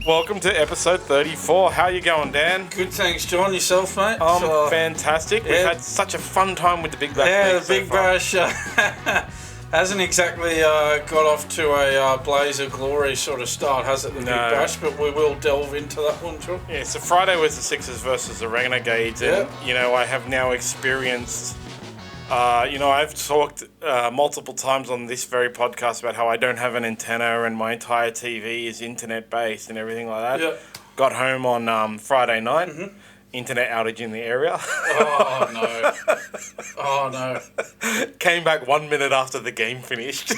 Welcome to episode 34. How you going, Dan? Good, thanks, John. Yourself, mate? Fantastic. We've had such a fun time with the Big Bash. Yeah, the Big Bash hasn't exactly got off to a blaze of glory sort of start, has it, the Big Bash? But we will delve into that one, John. Yeah, so Friday was the Sixers versus the Renegades, and, I have now experienced... I've talked multiple times on this very podcast about how I don't have an antenna and my entire TV is internet-based and everything like that. Yep. Got home on Friday night, internet outage in the area. Oh, no. Came back 1 minute after the game finished.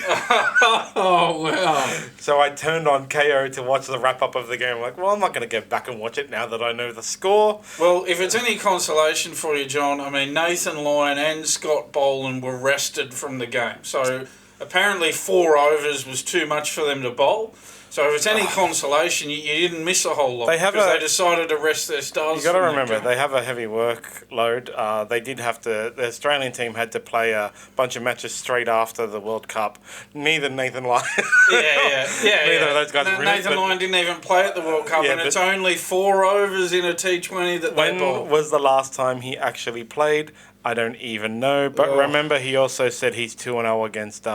Oh, wow. So I turned on KO to watch the wrap-up of the game. I'm like, well, I'm not going to go back and watch it now that I know the score. Well, if it's any consolation for you, John, I mean, Nathan Lyon and Scott Boland were rested from the game. So apparently 4 overs was too much for them to bowl. So if it's any consolation, you didn't miss a whole lot because they decided to rest their stars. You got to remember, they have a heavy workload. They did have to. The Australian team had to play a bunch of matches straight after the World Cup. Neither Nathan Lyon. Neither of those guys. Nathan Lyon didn't even play at the World Cup, and it's only 4 overs in a T20 that they bowled. When was the last time he actually played? I don't even know. But remember, he also said he's 2-0 against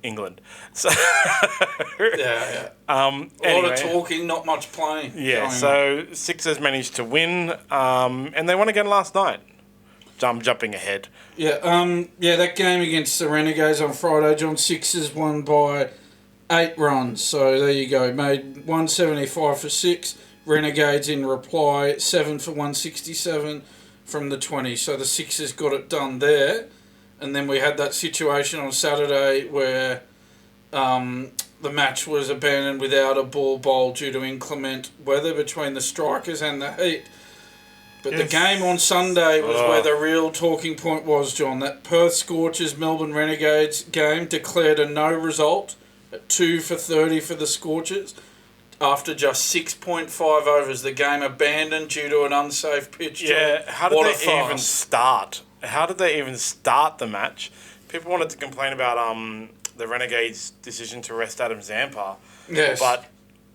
England. So a lot of talking, not much playing. Yeah, so Sixers managed to win, and they won again last night. I'm jumping ahead. That game against the Renegades on Friday, John, Sixers won by 8 runs. So there you go. Made 175 for 6. Renegades in reply, 7 for 167 from the 20. So the Sixers got it done there. And then we had that situation on Saturday where the match was abandoned without a ball bowl due to inclement weather between the Strikers and the Heat. But the game on Sunday was where the real talking point was, John. That Perth Scorchers Melbourne Renegades game declared a no result at 2 for 30 for the Scorchers after just 6.5 overs. The game abandoned due to an unsafe pitch. John. Yeah, how did they even start? How did they even start the match? People wanted to complain about the Renegades' decision to rest Adam Zampa. Yes. But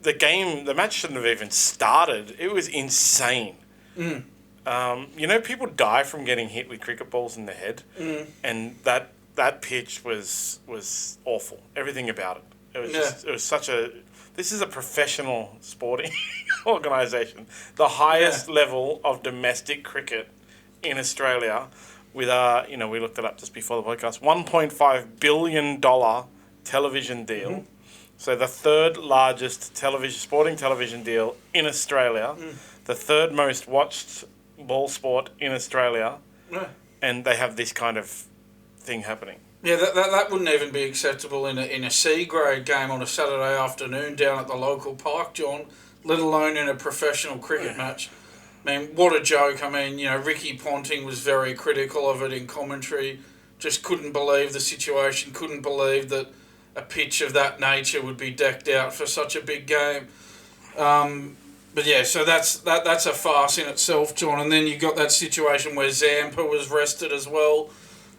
the match shouldn't have even started. It was insane. People die from getting hit with cricket balls in the head. And that pitch was awful. Everything about it. It was such a... This is a professional sporting organisation. The highest level of domestic cricket in Australia with we looked it up just before the podcast, $1.5 billion television deal. So the third largest sporting television deal in Australia, the third most watched ball sport in Australia, and they have this kind of thing happening. Yeah, that wouldn't even be acceptable in a C-grade game on a Saturday afternoon down at the local park, John, let alone in a professional cricket match. I mean, what a joke. I mean, Ricky Ponting was very critical of it in commentary. Just couldn't believe the situation, couldn't believe that a pitch of that nature would be decked out for such a big game. But yeah, so that's a farce in itself, John. And then you got that situation where Zampa was rested as well.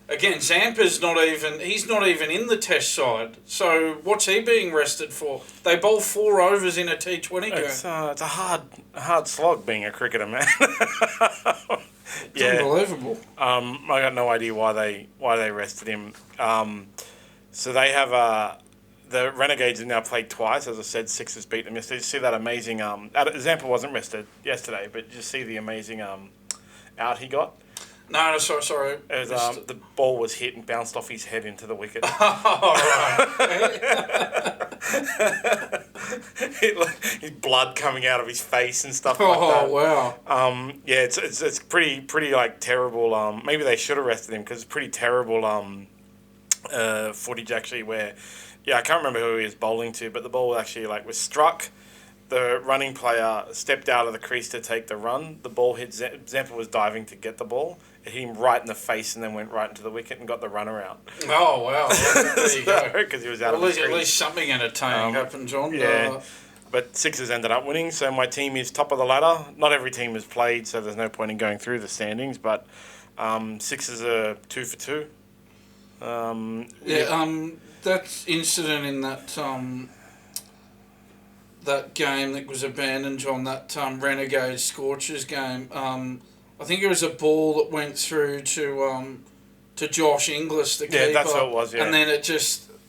Again, Zampa's not even in the test side. So what's he being rested for? They bowl 4 overs in a T20 game. It's a hard slog being a cricketer, man. It's unbelievable. I got no idea why they rested him. So they have the Renegades have now played twice. As I said, Sixers beat them yesterday. Did you see that amazing... Zampa wasn't rested yesterday, but did you see the amazing out he got? No, sorry. It was, the ball was hit and bounced off his head into the wicket. His blood coming out of his face and stuff like that. Oh, wow. It's pretty like terrible. Maybe they should have arrested him because it's pretty terrible footage actually where, I can't remember who he was bowling to, but the ball actually was struck. The running player stepped out of the crease to take the run. The ball hit Zampa was diving to get the ball. It hit him right in the face and then went right into the wicket and got the runner out. Oh, wow. There you go. Because he was out of the crease. At least something entertaining happened, John. Yeah. But Sixers ended up winning, so my team is top of the ladder. Not every team has played, so there's no point in going through the standings, but Sixers are 2 for 2. That incident in that that game that was abandoned, John, that Renegade Scorchers game. I think it was a ball that went through to Josh Inglis, the keeper. Yeah, that's what it was, yeah. And then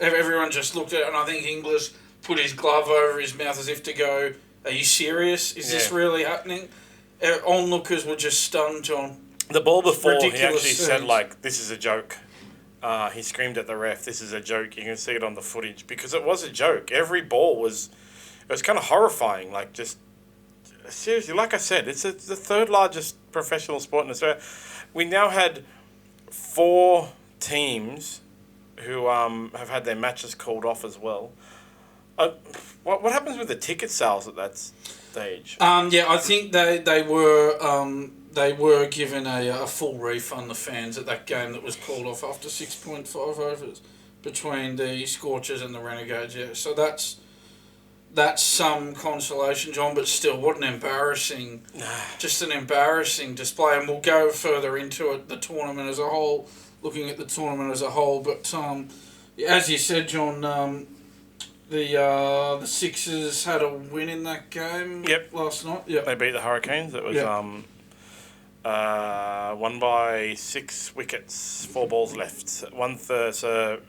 everyone just looked at it, and I think Inglis put his glove over his mouth as if to go, are you serious? Is this really happening? Onlookers were just stunned, John. The ball before, he actually Ridiculous said, things. like, this is a joke. He screamed at the ref, this is a joke. You can see it on the footage. Because it was a joke. Every ball was kind of horrifying. Like, just, seriously, like I said, it's the third largest professional sport in Australia. We now had 4 teams who have had their matches called off as well. What happens with the ticket sales at that stage? I think they were given a full refund, the fans, at that game that was called off after 6.5 overs between the Scorchers and the Renegades. Yeah, so that's some consolation, John, but still, what an embarrassing, just an embarrassing display. And we'll go further into it, the tournament as a whole, looking at the tournament as a whole. But as you said, John, the Sixers had a win in that game. Yep. Last night. Yep. They beat the Hurricanes. It was won by 6 wickets, 4 balls left. So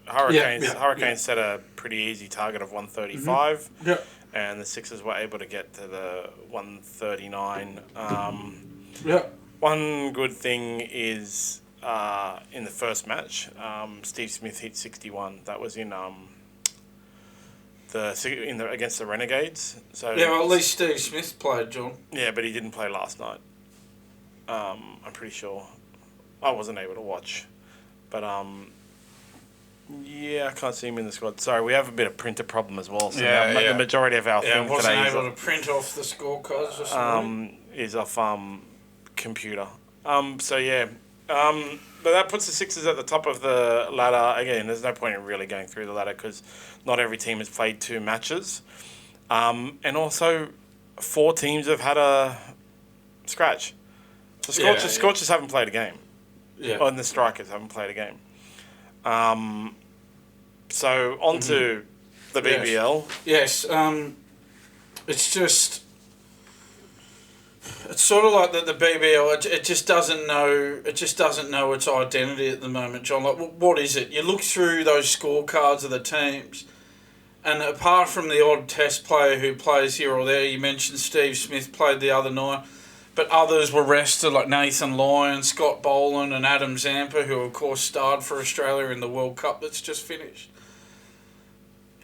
Hurricanes set a pretty easy target of 135. Mm-hmm. Yep. And the Sixers were able to get to the 139. One good thing is in the first match, Steve Smith hit 61. That was against the Renegades. So at least Steve Smith played, John. Yeah, but he didn't play last night. I'm pretty sure. I wasn't able to watch, but I can't see him in the squad. Sorry, we have a bit of printer problem as well. So the majority of our film wasn't today able to print off the scorecards this morning. Is off computer. But that puts the Sixers at the top of the ladder. Again, there's no point in really going through the ladder because not every team has played 2 matches. And also, 4 teams have had a scratch. The Scorchers haven't played a game. Yeah. And the Strikers haven't played a game. So, on to the BBL. Yes. It's just... It's sort of like the BBL. It just doesn't know. It just doesn't know its identity at the moment, John. Like, what is it? You look through those scorecards of the teams, and apart from the odd Test player who plays here or there, you mentioned Steve Smith played the other night, but others were rested, like Nathan Lyon, Scott Boland, and Adam Zampa, who of course starred for Australia in the World Cup that's just finished.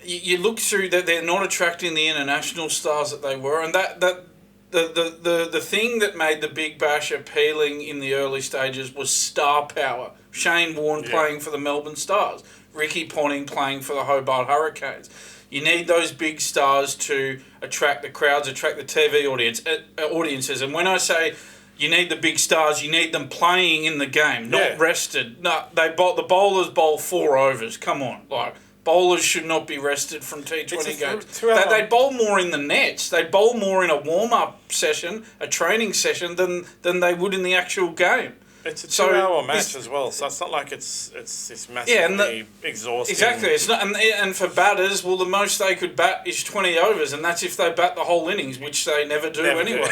You look through that; they're not attracting the international stars that they were, and that. The thing that made the Big Bash appealing in the early stages was star power. Shane Warne playing for the Melbourne Stars. Ricky Ponting playing for the Hobart Hurricanes. You need those big stars to attract the crowds, attract the TV audiences. And when I say you need the big stars, you need them playing in the game, not rested. No, the bowlers bowl 4 overs. Come on, bowlers should not be rested from T20 games. They bowl more in the nets. They bowl more in a warm-up session, a training session, than they would in the actual game. It's a 2-hour match as well, so it's not like it's this massively exhausting. Exactly. It's not, and for batters, well, the most they could bat is 20 overs, and that's if they bat the whole innings, which they never do anyway.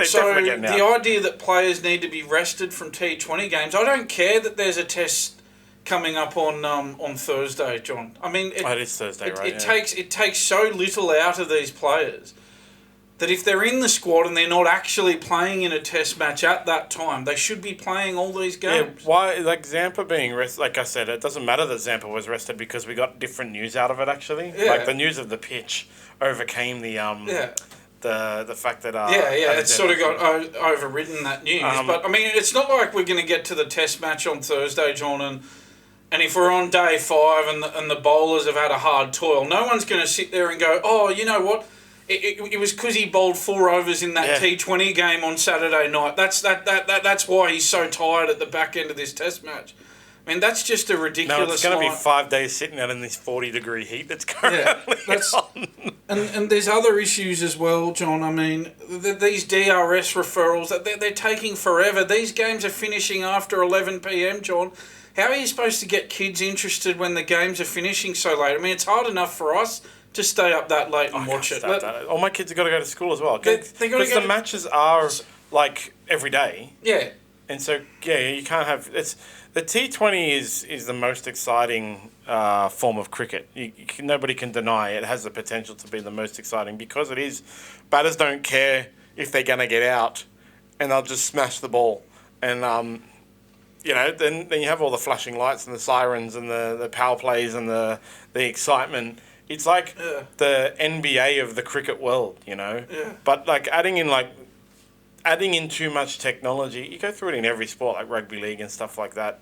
So the idea that players need to be rested from T20 games, I don't care that there's a test coming up on Thursday, John. I mean, it is Thursday, right? It takes so little out of these players that if they're in the squad and they're not actually playing in a test match at that time, they should be playing all these games. Yeah, why, like Zampa being rested, like I said, it doesn't matter that Zampa was rested because we got different news out of it, actually. Yeah. Like the news of the pitch overcame the fact that... it's sort of got overridden that news. But, I mean, it's not like we're going to get to the test match on Thursday, John, and if we're on day 5 and the bowlers have had a hard toil, no one's going to sit there and go, oh, you know what? It was because he bowled 4 overs in that T20 game on Saturday night. That's why he's so tired at the back end of this test match. I mean, that's just a ridiculous... No, it's going to be 5 days sitting out in this 40-degree heat that's currently on. And there's other issues as well, John. I mean, these DRS referrals, they're taking forever. These games are finishing after 11 p.m, John. How are you supposed to get kids interested when the games are finishing so late? I mean, it's hard enough for us to stay up that late and watch it. All my kids have got to go to school as well. Because the matches are like every day. Yeah. And so, you can't have... The T20 is the most exciting form of cricket. Nobody can deny it has the potential to be the most exciting because it is. Batters don't care if they're going to get out and they'll just smash the ball. And, then you have all the flashing lights and the sirens and the power plays and the excitement. It's like the NBA of the cricket world, Yeah. But, adding in too much technology, you go through it in every sport, like Rugby League and stuff like that.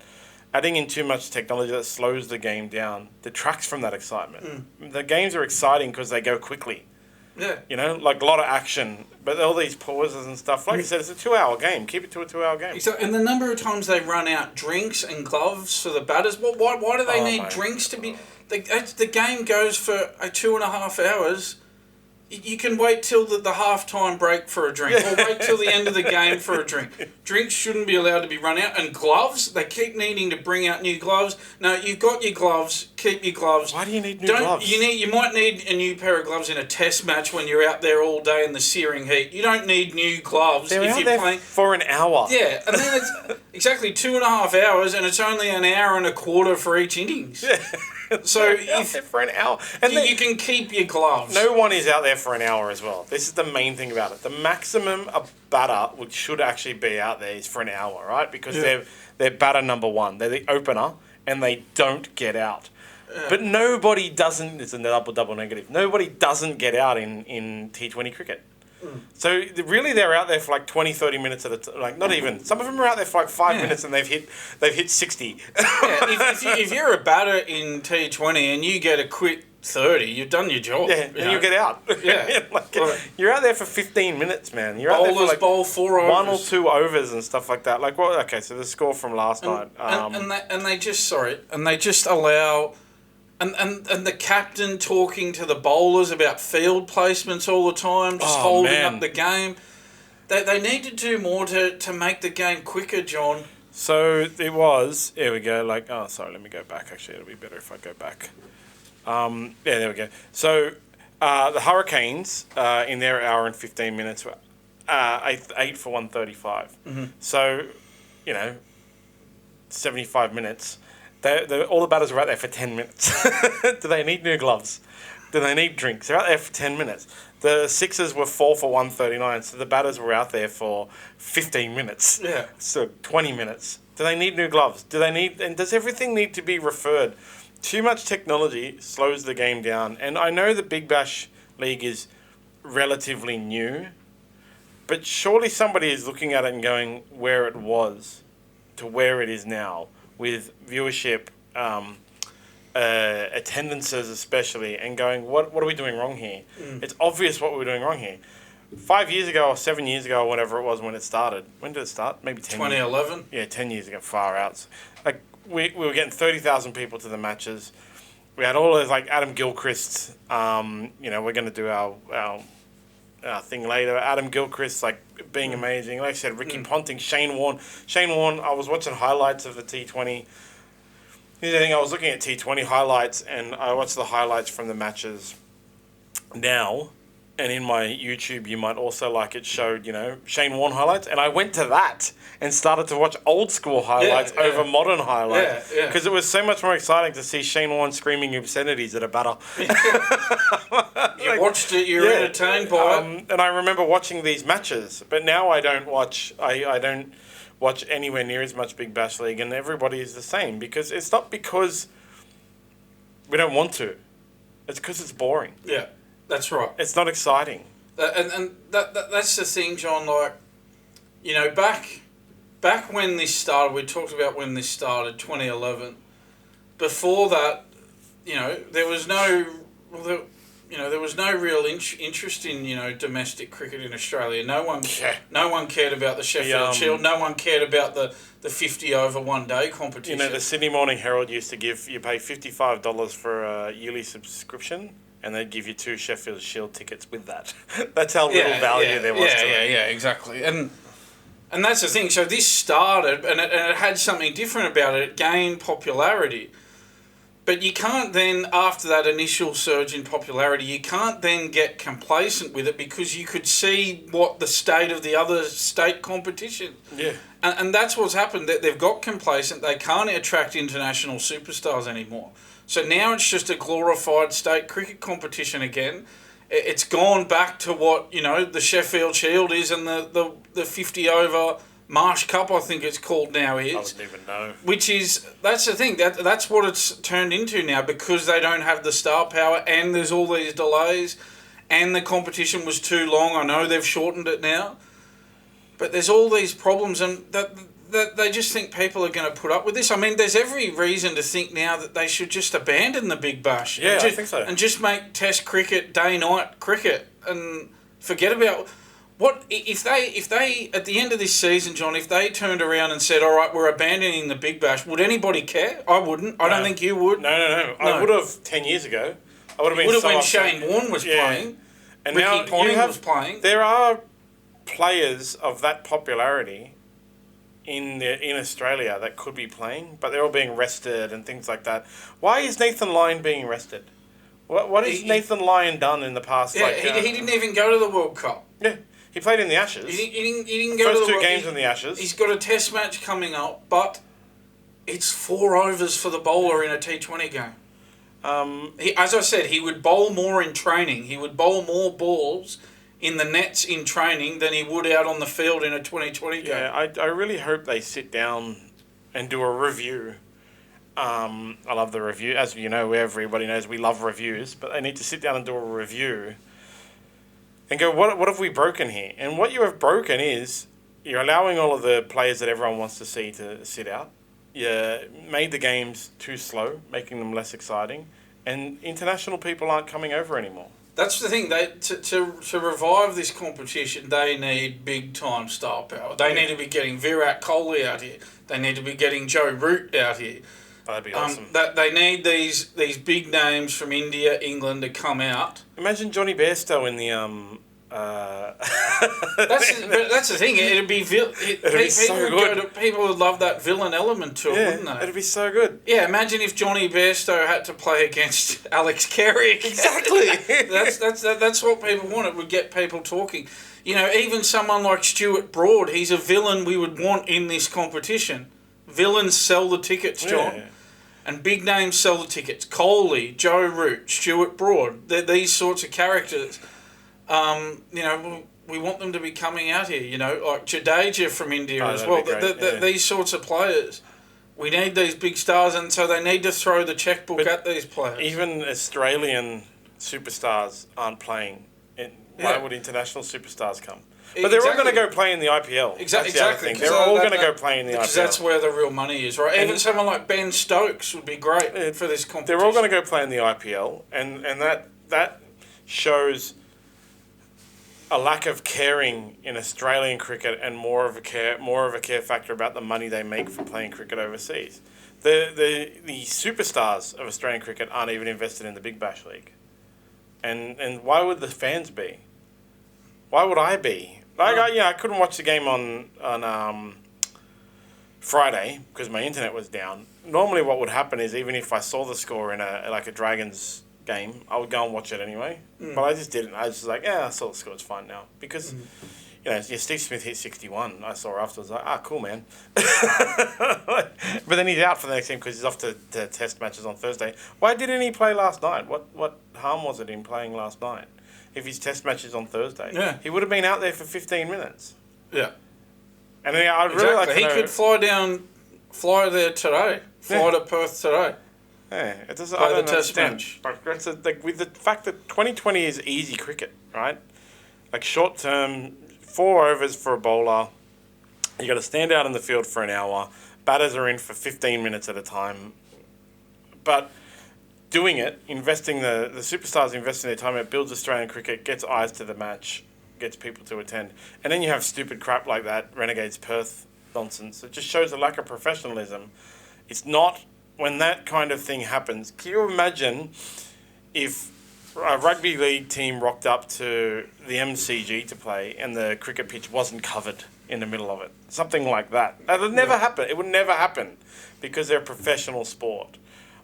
Adding in too much technology that slows the game down detracts from that excitement. The games are exciting because they go quickly. Yeah. A lot of action, but all these pauses and stuff. Like you said, it's a 2-hour game. Keep it to a 2-hour game. Exactly. And the number of times they run out drinks and gloves for the batters. Why do they need drinks to be... The game goes for 2.5 hours. You can wait till the half-time break for a drink, or wait till the end of the game for a drink. Drinks shouldn't be allowed to be run out. And gloves, they keep needing to bring out new gloves. No, you've got your gloves. Keep your gloves. Why do you need new gloves? You might need a new pair of gloves in a test match when you're out there all day in the searing heat. You don't need new gloves if you're playing for an hour. Yeah, and then it's exactly 2.5 hours, and it's only an hour and a quarter for each innings. Yeah. So if for an hour, and you can keep your gloves. No one is out there for an hour as well. This is the main thing about it. The maximum a batter should actually be out there is for an hour, right? Because they're batter number one. They're the opener, and they don't get out. But nobody doesn't. It's a double negative. Nobody doesn't get out in T20 cricket. So really, they're out there for 20, 30 minutes at a time. Not even. Some of them are out there for 5 minutes and they've hit 60. If you're a batter in T20 and you get a quick 30, you've done your job. Yeah, and you get out. Yeah, you're out there for 15 minutes, man. You're Bowlers out there for bowl 4 overs, 1 or 2 overs and stuff like that. So the score from last night. And they just allow. And the captain talking to the bowlers about field placements all the time, just holding up the game. They need to do more to make the game quicker, John. So it was, here we go, let me go back. Actually, it'll be better if I go back. There we go. So the Hurricanes, in their hour and 15 minutes, were 8 for 135. Mm-hmm. So, 75 minutes. All the batters were out there for 10 minutes. Do they need new gloves? Do they need drinks? They're out there for 10 minutes. The Sixers were 4 for 139, so the batters were out there for 15 minutes. Yeah. So 20 minutes. Do they need new gloves? And does everything need to be referred? Too much technology slows the game down. And I know the Big Bash League is relatively new, but surely somebody is looking at it and going where it was to where it is now, with viewership, attendances especially, and going, what are we doing wrong here? It's obvious what we're doing wrong here. 5 years ago or 7 years ago or whatever it was when it started. When did it start? Maybe 10 2011? Yeah, 10 years ago, far out. We were getting 30,000 people to the matches. We had all those, Adam Gilchrist, we're going to do our thing later. Adam Gilchrist, being amazing. Like I said, Ricky Ponting, Shane Warne. I was watching highlights of the T20. Here's the thing, I was looking at T20 highlights, and I watched the highlights from the matches now. And in my YouTube, you might also it showed, Shane Warne highlights. And I went to that and started to watch old school highlights over modern highlights. Because it was so much more exciting to see Shane Warne screaming obscenities at a batter. You watched it, you were entertained by it. And I remember watching these matches. But now I don't watch... I don't watch anywhere near as much Big Bash League, and everybody is the same. Because it's not because we don't want to. It's because it's boring. Yeah. That's right. It's not exciting. And that's the thing, John, back when this started, we talked about when this started, 2011. Before that, there was no real interest in, domestic cricket in Australia. No one cared about the Sheffield Shield. No one cared about the 50 over 1 day competition. The Sydney Morning Herald used to you pay $55 for a yearly subscription, and they'd give you 2 Sheffield Shield tickets with that. That's how little value there was to it. Yeah, exactly. And that's the thing. So this started, and it had something different about it. It gained popularity. But you can't then, after that initial surge in popularity, you can't then get complacent with it because you could see what the state of the other state competition. Yeah. And that's what's happened. They've got complacent. They can't attract international superstars anymore. So now it's just a glorified state cricket competition again. It's gone back to what, the Sheffield Shield is and the 50-over Marsh Cup, I think it's called now, is. I wouldn't even know. That's the thing. That's what it's turned into now because they don't have the star power and there's all these delays and the competition was too long. I know they've shortened it now. But there's all these problems and that they just think people are going to put up with this. I mean, there's every reason to think now that they should just abandon the Big Bash. Yeah, I think so. And just make Test cricket day-night cricket and forget about... What if they at the end of this season, John, if they turned around and said, all right, we're abandoning the Big Bash, would anybody care? I wouldn't. I don't think you would. No. I would have 10 years ago. I would have been would have so when upset. Shane Warne was playing. And Ricky now Ponting was playing. There are players of that popularity in Australia that could be playing, but they're all being rested and things like that. Why is Nathan Lyon being rested? What has Nathan Lyon done in the past? Yeah, he didn't even go to the World Cup. Yeah. He played in the Ashes. He didn't go to the first 2 games in the Ashes. He's got a test match coming up, but it's 4 overs for the bowler in a T20 game. As I said, he would bowl more in training. He would bowl more balls in the nets in training than he would out on the field in a 2020 game. Yeah, I really hope they sit down and do a review. I love the review. As you know, everybody knows we love reviews, but they need to sit down and do a review and go, what have we broken here? And what you have broken is you're allowing all of the players that everyone wants to see to sit out. You made the games too slow, making them less exciting. And international people aren't coming over anymore. That's the thing. To revive this competition, they need big-time star power. They need to be getting Virat Kohli out here. They need to be getting Joe Root out here. That'd be awesome. They need these big names from India, England to come out. Imagine Johnny Bairstow in the That's the thing. It'd be so good. People would love that villain element to it, wouldn't they? It'd be so good. Yeah, imagine if Johnny Bairstow had to play against Alex Carey. Exactly. That's what people want. It would get people talking. Even someone like Stuart Broad, he's a villain we would want in this competition. Villains sell the tickets, John. Yeah. And big names sell the tickets. Kohli, Joe Root, Stuart Broad. They're these sorts of characters. We want them to be coming out here, like Jadeja from India as well. These sorts of players. We need these big stars, and so they need to throw the checkbook at these players. Even Australian superstars aren't playing. Why would international superstars come? But they're all going to go play in the IPL. Exactly. They're all going to go play in the IPL. Because that's where the real money is, right? Even someone like Ben Stokes would be great for this competition. They're all going to go play in the IPL, and that shows a lack of caring in Australian cricket and more of a care factor about the money they make for playing cricket overseas. The superstars of Australian cricket aren't even invested in the Big Bash League. And why would the fans be? Why would I be? I couldn't watch the game on Friday because my internet was down. Normally what would happen is even if I saw the score in a Dragons game, I would go and watch it anyway. But I just didn't. I was just like, I saw the score, it's fine now. Because, Steve Smith hit 61. I saw afterwards, like, cool, man. But then he's out for the next game because he's off to test matches on Thursday. Why didn't he play last night? What harm was it in playing last night? If his test match is on Thursday, he would have been out there for 15 minutes. Yeah. And I'd really like to know... He could fly there today. Fly to Perth today. Yeah, it doesn't. Play I don't the test understand. match. With the fact that 2020 is easy cricket, right? Like short term, 4 overs for a bowler. You got to stand out in the field for an hour. Batters are in for 15 minutes at a time. But doing it, the superstars investing their time, it builds Australian cricket, gets eyes to the match, gets people to attend. And then you have stupid crap like that, Renegades Perth nonsense. It just shows a lack of professionalism. It's not, when that kind of thing happens, can you imagine if a rugby league team rocked up to the MCG to play and the cricket pitch wasn't covered in the middle of it? Something like that. That would never happen. It would never happen because they're a professional sport.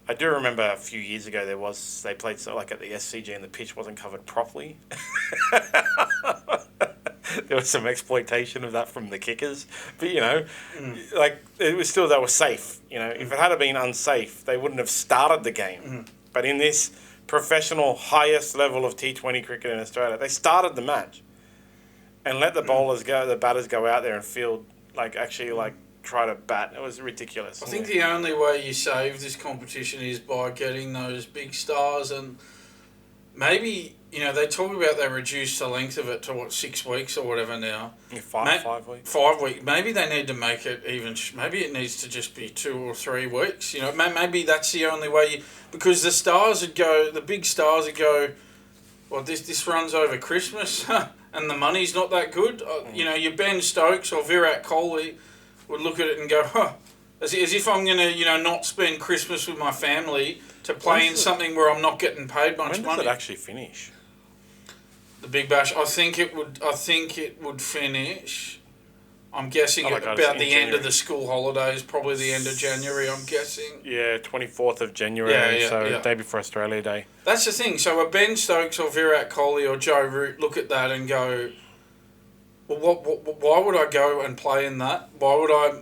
I do remember a few years ago they played at the SCG and the pitch wasn't covered properly. There was some exploitation of that from the kickers, but it was still, they were safe. If it had been unsafe, they wouldn't have started the game. But in this professional highest level of T20 cricket in Australia, they started the match and let the batters go out there and field, try to bat. It was ridiculous. I think the only way you save this competition is by getting those big stars, and maybe, they talk about they reduced the length of it to 6 weeks or whatever now. Yeah, 5 weeks. 5 weeks. Maybe they need to make it even. Maybe it needs to just be 2 or 3 weeks. Maybe that's the only way. Because the big stars would go, well, this runs over Christmas, and the money's not that good. Your Ben Stokes or Virat Kohli would look at it and go, as if I'm going to, not spend Christmas with my family to play in something where I'm not getting paid much money. When does it actually finish? The Big Bash, I think it would finish. I'm guessing about the end of the school holidays, probably the end of January. I'm guessing. Yeah, 24th of January. Day before Australia Day. That's the thing. So a Ben Stokes or Virat Kohli or Joe Root look at that and go, well, why would I go and play in that? Why would I,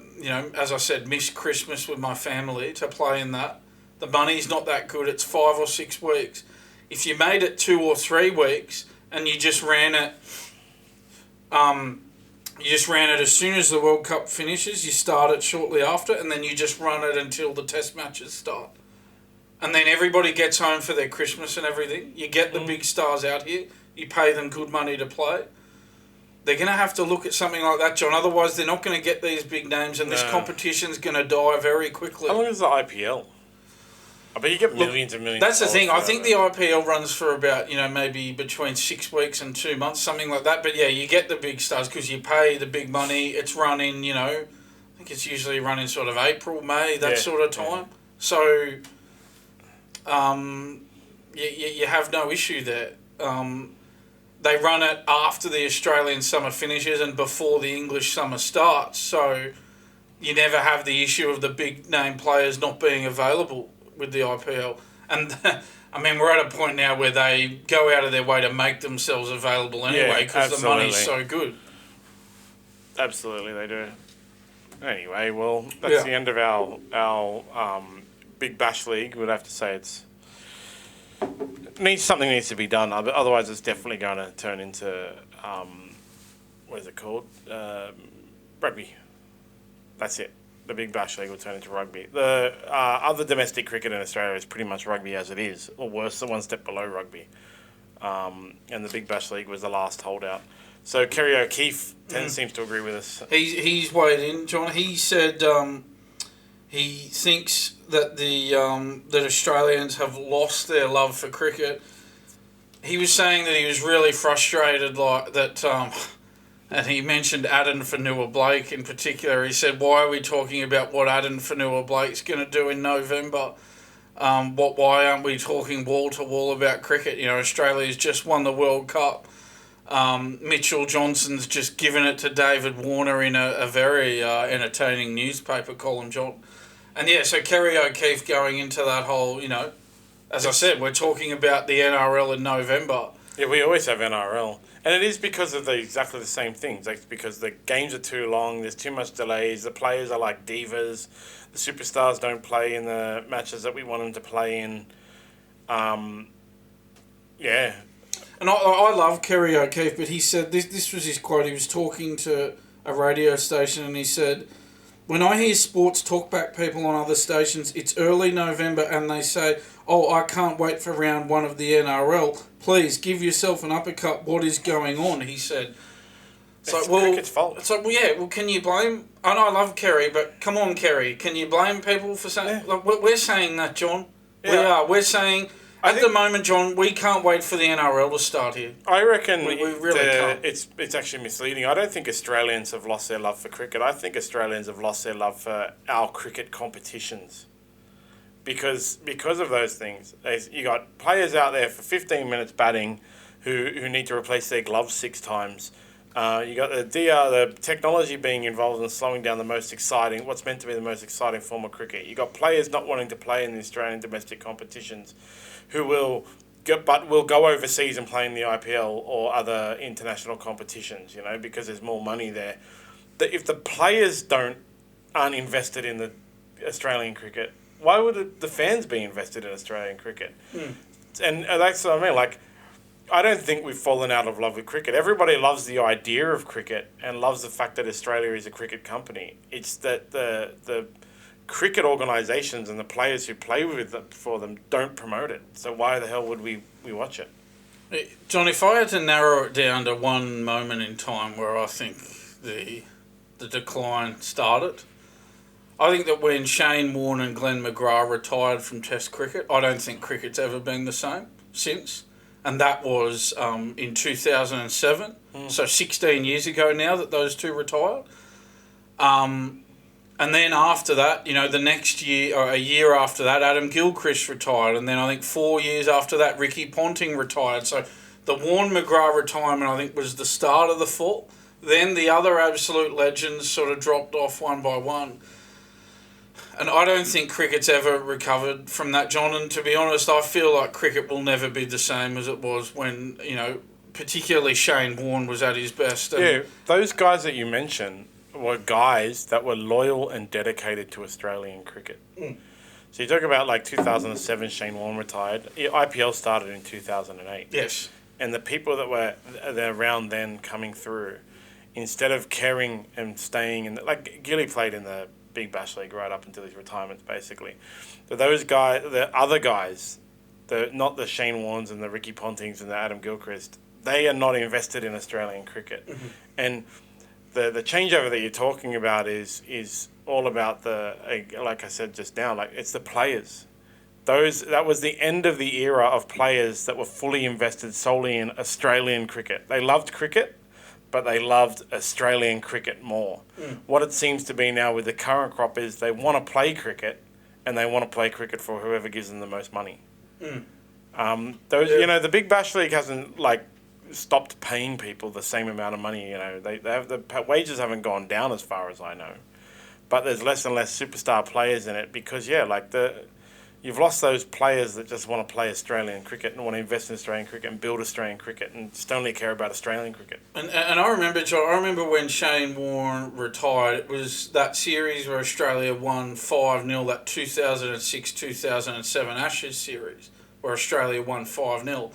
as I said, miss Christmas with my family to play in that? The money's not that good. It's 5 or 6 weeks. If you made it 2 or 3 weeks and you just ran it, as soon as the World Cup finishes, you start it shortly after, and then you just run it until the Test matches start. And then everybody gets home for their Christmas and everything. You get the big stars out here. You pay them good money to play. They're going to have to look at something like that, John. Otherwise, they're not going to get these big names, and this competition's going to die very quickly. How long is the IPL? I bet you get millions and millions. That's the thing. I think the IPL runs for about, maybe between 6 weeks and 2 months, something like that. But yeah, you get the big stars because you pay the big money. It's running, I think it's usually running sort of April, May, that sort of time. Yeah. So, you have no issue there. They run it after the Australian summer finishes and before the English summer starts. So, you never have the issue of the big name players not being available with the IPL. And we're at a point now where they go out of their way to make themselves available anyway because the money's so good. Absolutely, they do. Anyway, well, that's the end of our Big Bash League. We'd have to say something needs to be done. Otherwise, it's definitely going to turn into what is it called? Rugby. That's it. The Big Bash League will turn into rugby. The other domestic cricket in Australia is pretty much rugby as it is, or worse, the one step below rugby. And the Big Bash League was the last holdout. So Kerry O'Keefe seems to agree with us. He's weighed in, John. He said he thinks that that Australians have lost their love for cricket. He was saying that he was really frustrated, and he mentioned Aden Fanua-Blake in particular. He said, why are we talking about what Aden Fanua-Blake's going to do in November? Why aren't we talking wall-to-wall about cricket? Australia's just won the World Cup. Mitchell Johnson's just given it to David Warner in a very entertaining newspaper column, John. And so Kerry O'Keefe going into that whole, as I said, we're talking about the NRL in November. Yeah, we always have NRL. And it is because of exactly the same things. Like, because the games are too long, there's too much delays, the players are like divas, the superstars don't play in the matches that we want them to play in. Yeah. And I love Kerry O'Keefe, but he said, this was his quote, he was talking to a radio station and he said, when I hear sports talkback people on other stations, it's early November and they say, I can't wait for round 1 of the NRL. Please, give yourself an uppercut. What is going on? He said. It's cricket's fault. It's can you blame... I know I love Kerry, but come on, Kerry. Can you blame people for saying... Yeah. We're saying that, John. Yeah. We are. We're saying... At the moment, John, we can't wait for the NRL to start here. I reckon we really can't. It's actually misleading. I don't think Australians have lost their love for cricket. I think Australians have lost their love for our cricket competitions. Because of those things. You got players out there for 15 minutes batting who need to replace their gloves 6 times. You got the DR, the technology being involved in slowing down what's meant to be the most exciting form of cricket. You got players not wanting to play in the Australian domestic competitions, who will go overseas and play in the IPL or other international competitions. Because there's more money there. If the players aren't invested in the Australian cricket, why would the fans be invested in Australian cricket? And that's what I mean. Like, I don't think we've fallen out of love with cricket. Everybody loves the idea of cricket and loves the fact that Australia is a cricket company. It's that the cricket organisations and the players who play for them don't promote it. So why the hell would we watch it? John, if I had to narrow it down to one moment in time where I think the decline started, I think that when Shane Warne and Glenn McGrath retired from Test cricket, I don't think cricket's ever been the same since. And that was in 2007, so 16 years ago now that those two retired. And then after that, the next year, or a year after that, Adam Gilchrist retired. And then I think 4 years after that, Ricky Ponting retired. So the Warne-McGrath retirement, I think, was the start of the fall. Then the other absolute legends sort of dropped off one by one. And I don't think cricket's ever recovered from that, John. And to be honest, I feel like cricket will never be the same as it was when, particularly Shane Warne was at his best. And those guys that you mentioned were guys that were loyal and dedicated to Australian cricket. So you talk about like 2007, Shane Warne retired. IPL started in 2008. Yes. And the people that were around then coming through, instead of caring and staying like Gilly played in the Big Bash League right up until his retirement, basically. But those guys, the other guys, not the Shane Warnes and the Ricky Pontings and the Adam Gilchrist, they are not invested in Australian cricket. And the changeover that you're talking about is all about like I said just now, like it's the players. That was the end of the era of players that were fully invested solely in Australian cricket. They loved cricket, but they loved Australian cricket more. What it seems to be now with the current crop is they want to play cricket, and they want to play cricket for whoever gives them the most money. The Big Bash League hasn't stopped paying people the same amount of money. They have the wages haven't gone down as far as I know, but there's less and less superstar players in it because you've lost those players that just want to play Australian cricket and want to invest in Australian cricket and build Australian cricket and just only care about Australian cricket. And I remember, John, when Shane Warne retired, it was that series where Australia won 5-0, that 2006-2007 Ashes series, where Australia won 5-0.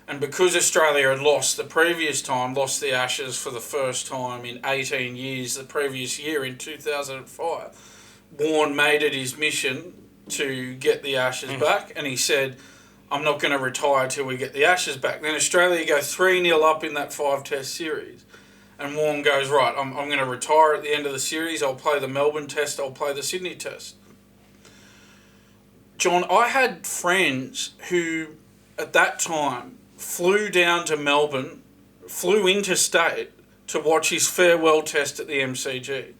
And because Australia had lost the Ashes for the first time in 18 years, the previous year in 2005, Warne made it his mission to get the Ashes back, and he said, I'm not going to retire till we get the Ashes back. Then Australia go 3-0 up in that 5-test series, and Warne goes, right, I'm going to retire at the end of the series, I'll play the Melbourne Test, I'll play the Sydney Test. John, I had friends who, at that time, flew down to Melbourne, flew interstate to watch his farewell test at the MCG.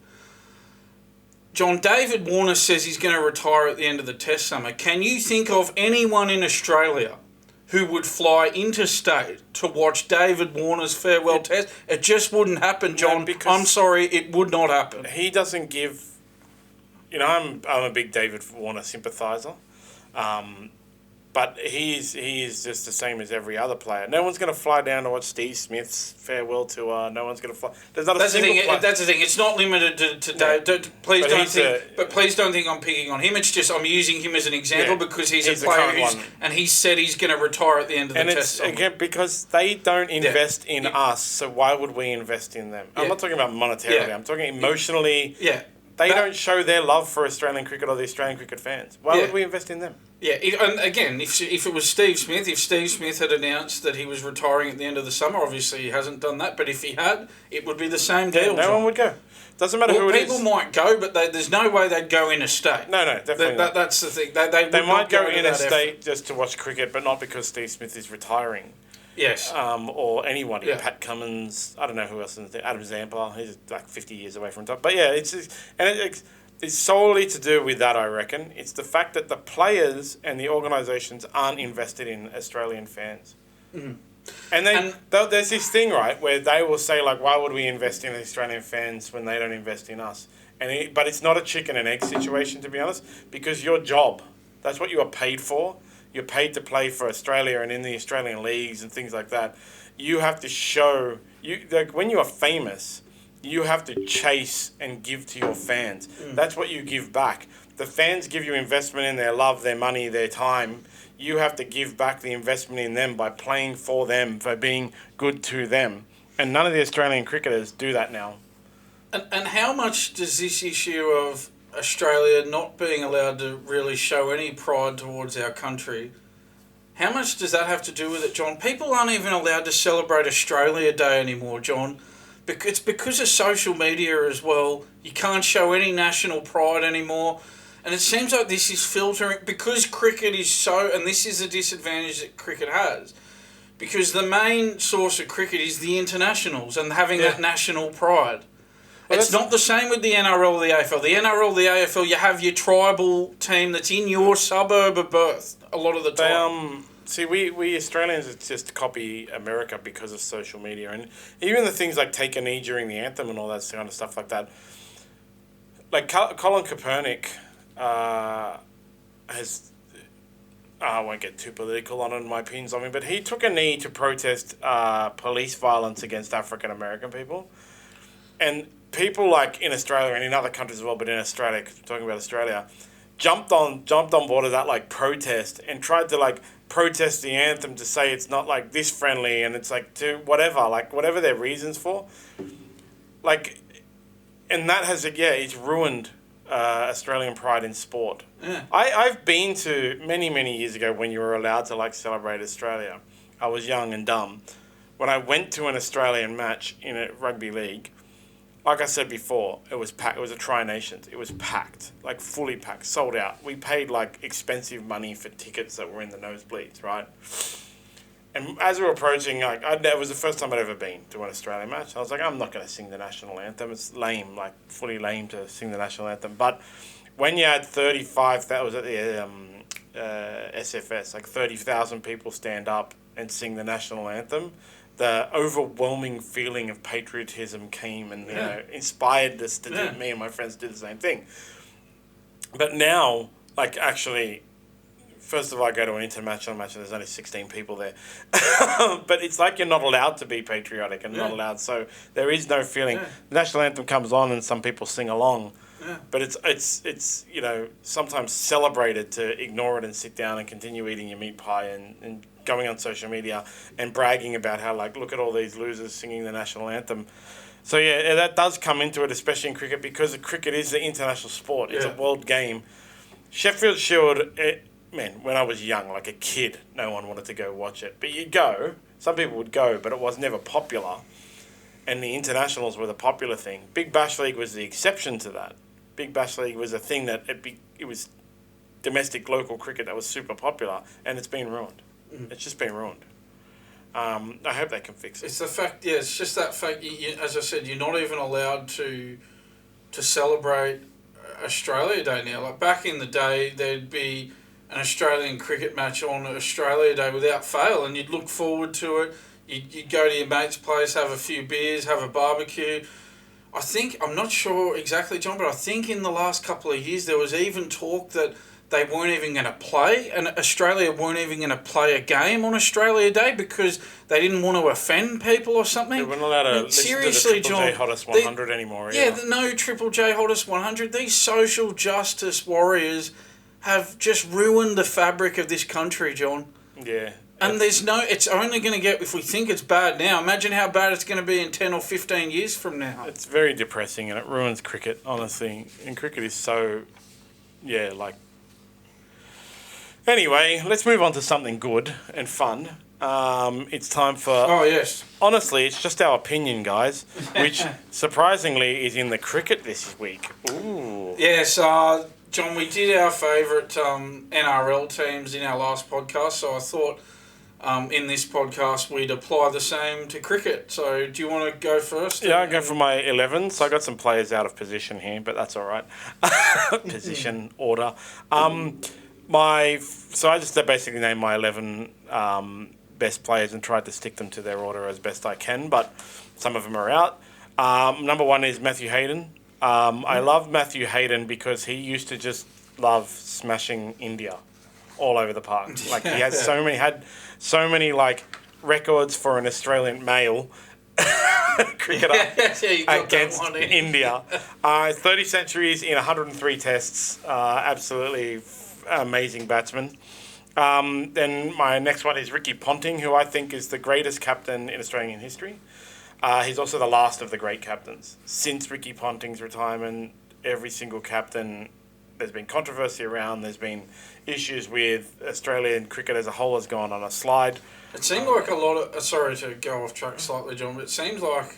John, David Warner says he's going to retire at the end of the Test summer. Can you think of anyone in Australia who would fly interstate to watch David Warner's farewell test? It just wouldn't happen, John. No, I'm sorry, it would not happen. He doesn't give... I'm a big David Warner sympathiser. But he is just the same as every other player. No one's going to fly down to watch Steve Smith's farewell tour. No one's going to fly. There's not a single player. That's the thing. It's not limited to Dave. Please don't think I'm picking on him. It's just I'm using him as an example because he's a player and he said he's going to retire at the end of the test. And again, because they don't invest in us, so why would we invest in them? I'm not talking about monetarily. I'm talking emotionally. They don't show their love for Australian cricket or the Australian cricket fans. Why would we invest in them? Yeah, and again, if it was Steve Smith, if Steve Smith had announced that he was retiring at the end of the summer, obviously he hasn't done that, but if he had, it would be the same deal. No one would go. Doesn't matter who it is. People might go, but there's no way they'd go interstate. No, definitely not. That's the thing. They might go interstate just to watch cricket, but not because Steve Smith is retiring. Yes. Or anyone. Yeah. Pat Cummins, I don't know who else is there. Adam Zampa, he's like 50 years away from top. But yeah, it's solely to do with that, I reckon. It's the fact that the players and the organisations aren't invested in Australian fans. And then there's this thing, right, where they will say, like, why would we invest in Australian fans when they don't invest in us? But it's not a chicken and egg situation, to be honest, because your job, that's what you are paid for. You're paid to play for Australia and in the Australian leagues and things like that. You have to show, when you are famous, you have to chase and give to your fans. That's what you give back. The fans give you investment in their love, their money, their time. You have to give back the investment in them by playing for them, by being good to them. And none of the Australian cricketers do that now. And how much does this issue of Australia not being allowed to really show any pride towards our country, how much does that have to do with it, John? People aren't even allowed to celebrate Australia Day anymore, John. It's because of social media as well. You can't show any national pride anymore. And it seems like this is filtering, because cricket is so, and this is a disadvantage that cricket has, because the main source of cricket is the internationals and having that national pride. Well, it's not the same with the NRL or the AFL. The NRL, the AFL, you have your tribal team that's in your suburb of birth a lot of the time. See, we Australians just copy America because of social media. And even the things like take a knee during the anthem and all that kind of stuff like that. Like Colin Kaepernick has... I won't get too political on my opinions on him, but he took a knee to protest police violence against African American people. And people like in Australia and in other countries as well, but in Australia, 'cause we're talking about Australia, jumped on board of that like protest and tried to like protest the anthem to say it's not like this friendly and it's like to whatever their reasons for, like, and that has it's ruined Australian pride in sport. Yeah. I've been to many years ago when you were allowed to like celebrate Australia. I was young and dumb. When I went to an Australian match in a rugby league, like I said before, it was packed. It was a Tri-Nations. It was packed, like fully packed, sold out. We paid like expensive money for tickets that were in the nosebleeds, right? And as we were approaching, like it was the first time I'd ever been to an Australian match. I was like, I'm not going to sing the national anthem. It's lame, like fully lame to sing the national anthem. But when you had 35, that was at the SFS, like 30,000 people stand up and sing the national anthem. The overwhelming feeling of patriotism came and inspired us to do. Me and my friends did the same thing. But now, like actually, first of all, I go to an international match and there's only 16 people there. But it's like you're not allowed to be patriotic and not allowed. So there is no feeling. Yeah. The national anthem comes on and some people sing along. Yeah. But it's sometimes celebrated to ignore it and sit down and continue eating your meat pie and going on social media and bragging about how, like, look at all these losers singing the national anthem. So, that does come into it, especially in cricket, because cricket is the international sport. It's a world game. Sheffield Shield, when I was young, like a kid, no one wanted to go watch it. But you'd go. Some people would go, but it was never popular. And the internationals were the popular thing. Big Bash League was the exception to that. Big Bash League was a thing that it was domestic local cricket that was super popular, and it's been ruined. It's just been ruined. I hope they can fix it. It's the fact, it's just that fact, as I said, you're not even allowed to celebrate Australia Day now. Like back in the day, there'd be an Australian cricket match on Australia Day without fail, and you'd look forward to it. You'd go to your mate's place, have a few beers, have a barbecue. I'm not sure exactly, John, but I think in the last couple of years there was even talk that they weren't even going to play, and Australia weren't even going to play a game on Australia Day because they didn't want to offend people or something. They weren't allowed to listen to the Triple J Hottest 100 anymore. Yeah, no Triple J Hottest 100. These social justice warriors have just ruined the fabric of this country, John. Yeah. And it's only going to get, if we think it's bad now, imagine how bad it's going to be in 10 or 15 years from now. It's very depressing and it ruins cricket, honestly. And cricket is so, Anyway, let's move on to something good and fun. It's time for... Oh, yes. Honestly, it's just our opinion, guys, which surprisingly is in the cricket this week. Ooh. Yes, John, we did our favourite NRL teams in our last podcast, so I thought in this podcast we'd apply the same to cricket. So do you want to go first? Yeah, I'll go for my 11. So I got some players out of position here, but that's all right. Position order. So I just basically named my 11 best players and tried to stick them to their order as best I can, but some of them are out. Number 1 is Matthew Hayden. I love Matthew Hayden because he used to just love smashing India all over the park. Like he has so many like records for an Australian male cricketer against India. 30 centuries in 103 tests. Absolutely amazing batsman. Then my next one is Ricky Ponting, who I think is the greatest captain in Australian history. He's also the last of the great captains. Since Ricky Ponting's retirement, every single captain, there's been controversy around, there's been issues with Australian cricket as a whole has gone on a slide. It seemed like a lot of... sorry to go off track slightly, John, but it seems like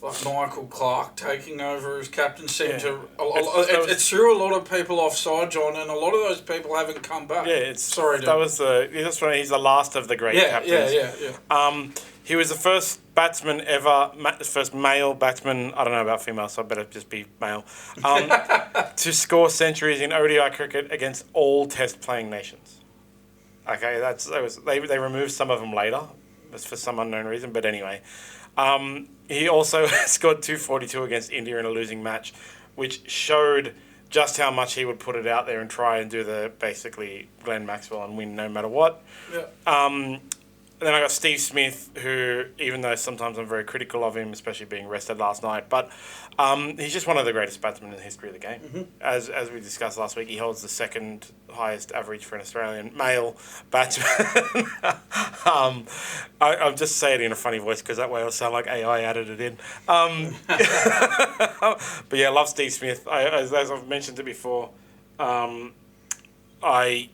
Michael Clarke taking over as captain seemed to... It threw a lot of people offside, John, and a lot of those people haven't come back. Yeah, he's the last of the great captains. Yeah. He was the first batsman ever, first male batsman, I don't know about female, so I better just be male, to score centuries in ODI cricket against all test-playing nations. Okay, they removed some of them later, for some unknown reason, but anyway. He also scored 242 against India in a losing match, which showed just how much he would put it out there and try and do the basically Glenn Maxwell and win no matter what. Yeah. Then I got Steve Smith, who, even though sometimes I'm very critical of him, especially being rested last night, but he's just one of the greatest batsmen in the history of the game. Mm-hmm. As we discussed last week, he holds the second highest average for an Australian male batsman. I'm just saying it in a funny voice because that way it'll sound like AI added it in. But yeah, I love Steve Smith. As I've mentioned it before, I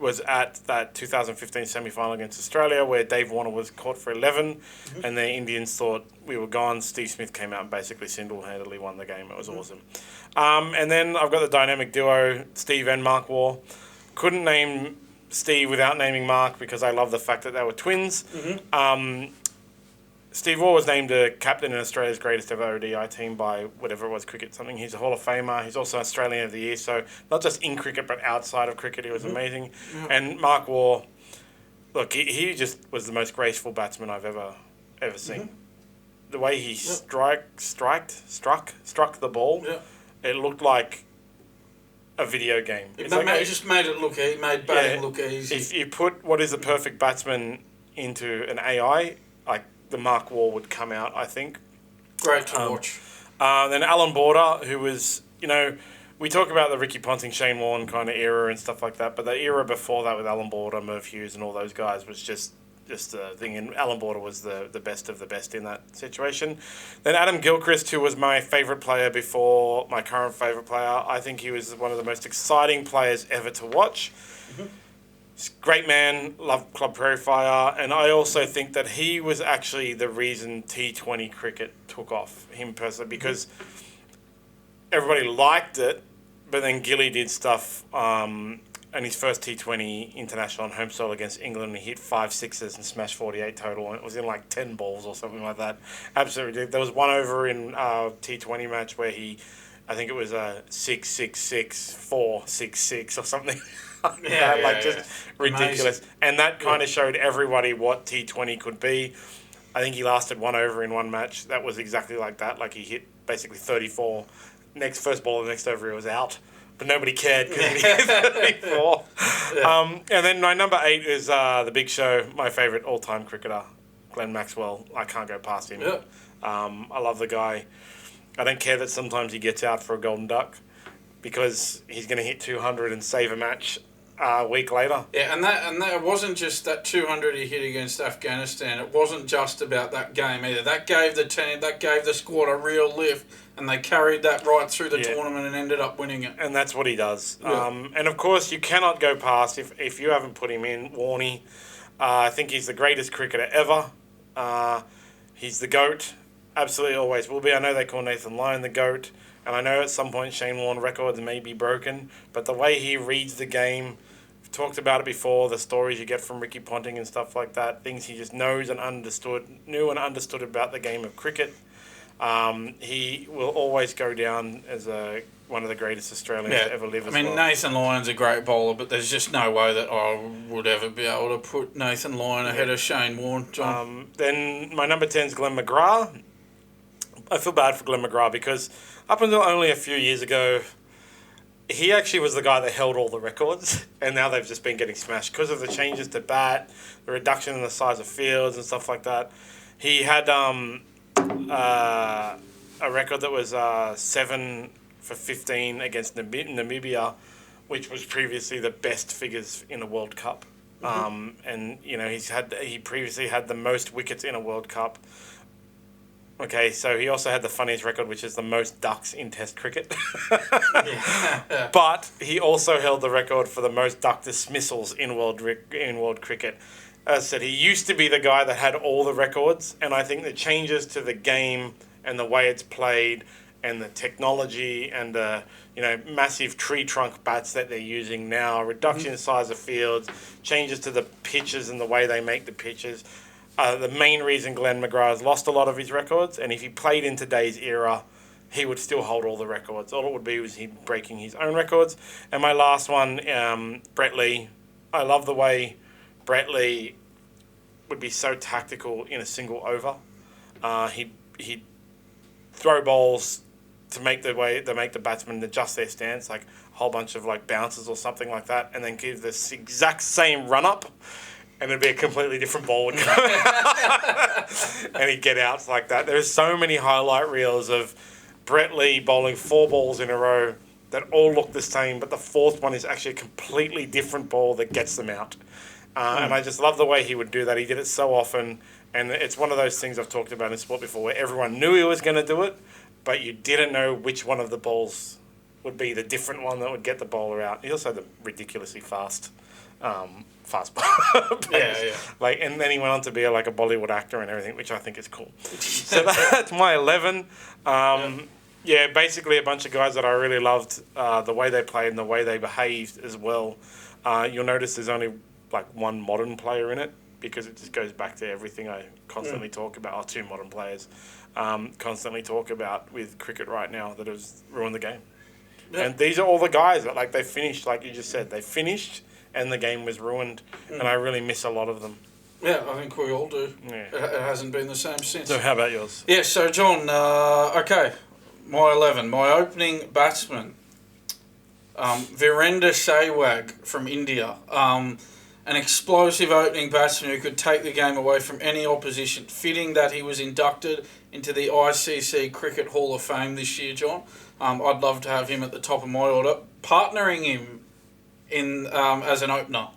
was at that 2015 semi-final against Australia where Dave Warner was caught for 11 and the Indians thought we were gone. Steve Smith came out and basically single-handedly won the game. It was awesome. And then I've got the dynamic duo, Steve and Mark Waugh. Couldn't name Steve without naming Mark because I love the fact that they were twins. Steve Waugh was named a captain in Australia's greatest ever ODI team by whatever it was, cricket something. He's a Hall of Famer. He's also Australian of the Year. So not just in cricket, but outside of cricket, he was amazing. Yeah. And Mark Waugh, look, he just was the most graceful batsman I've ever seen. The way he struck the ball, it looked like a video game. He just made it look. He made batting look easy. If you put what is a perfect batsman into an AI, like the Mark Waugh would come out, I think. Great to watch. Then Alan Border, who was, we talk about the Ricky Ponting, Shane Warne kind of era and stuff like that, but the era before that with Alan Border, Merv Hughes and all those guys was just a thing, and Alan Border was the best of the best in that situation. Then Adam Gilchrist, who was my favourite player before my current favourite player. I think he was one of the most exciting players ever to watch. Great man, loved Club Prairie Fire, and I also think that he was actually the reason T20 cricket took off, him personally, because everybody liked it, but then Gilly did stuff, and his first T20 international on home soil against England, he hit 5 sixes and smashed 48 total, and it was in like 10 balls or something like that. Absolutely. There was one over in a T20 match where I think it was a 6-6-6, 4-6-6 or something. Just ridiculous. Amazing. And that kind of showed everybody what T20 could be. I think he lasted one over in one match. That was exactly like that. Like he hit basically 34. First ball of the next over, he was out. But nobody cared because he hit 34. And then my number 8 is the Big Show, my favourite all-time cricketer, Glenn Maxwell. I can't go past him. I love the guy. I don't care that sometimes he gets out for a golden duck because he's going to hit 200 and save a match a week later. Yeah, and that wasn't just that 200 he hit against Afghanistan. It wasn't just about that game either. That gave the team, that gave the squad a real lift, and they carried that right through the tournament and ended up winning it. And that's what he does. And of course, you cannot go past, if you haven't put him in, Warnie. I think he's the greatest cricketer ever. He's the GOAT. Absolutely always will be. I know they call Nathan Lyon the GOAT, and I know at some point Shane Warne records may be broken, but the way he reads the game, we've talked about it before, the stories you get from Ricky Ponting and stuff like that, things he just knew and understood about the game of cricket. He will always go down as one of the greatest Australians to ever live. Nathan Lyon's a great bowler, but there's just no way that I would ever be able to put Nathan Lyon ahead of Shane Warne, John. Then my number 10 is Glenn McGrath. I feel bad for Glenn McGrath because up until only a few years ago, he actually was the guy that held all the records, and now they've just been getting smashed because of the changes to bat, the reduction in the size of fields and stuff like that. He had a record that was 7 for 15 against Namibia, which was previously the best figures in a World Cup. And he previously had the most wickets in a World Cup. Okay, so he also had the funniest record, which is the most ducks in Test cricket. But he also held the record for the most duck dismissals in world cricket. As I said, he used to be the guy that had all the records, and I think the changes to the game and the way it's played and the technology and the massive tree trunk bats that they're using now, reduction in size of fields, changes to the pitches and the way they make the pitches. The main reason Glenn McGrath has lost a lot of his records, and if he played in today's era, he would still hold all the records. All it would be was he breaking his own records. And my last one, Brett Lee. I love the way Brett Lee would be so tactical in a single over. He'd throw balls to make the batsman adjust their stance, like a whole bunch of like bounces or something like that, and then give this exact same run up, and it'd be a completely different ball would go. And he'd get outs like that. There's so many highlight reels of Brett Lee bowling 4 balls in a row that all look the same, but the fourth one is actually a completely different ball that gets them out. And I just love the way he would do that. He did it so often, and it's one of those things I've talked about in sport before where everyone knew he was going to do it, but you didn't know which one of the balls would be the different one that would get the bowler out. He also had the ridiculously fast ball. Yeah. Like, and then he went on to be a Bollywood actor and everything, which I think is cool. So that's my 11. Basically a bunch of guys that I really loved, the way they played and the way they behaved as well. You'll notice there's only one modern player in it, because it just goes back to everything I constantly talk about, or 2 modern players constantly talk about with cricket right now that has ruined the game. Yeah. And these are all the guys that they finished, like you just said, they finished and the game was ruined, and I really miss a lot of them. Yeah, I think we all do. Yeah. It hasn't been the same since. So how about yours? Yeah, so John, okay, my 11, my opening batsman, Virender Sehwag from India. An explosive opening batsman who could take the game away from any opposition. Fitting that he was inducted into the ICC Cricket Hall of Fame this year, John. I'd love to have him at the top of my order. Partnering him in as an opener,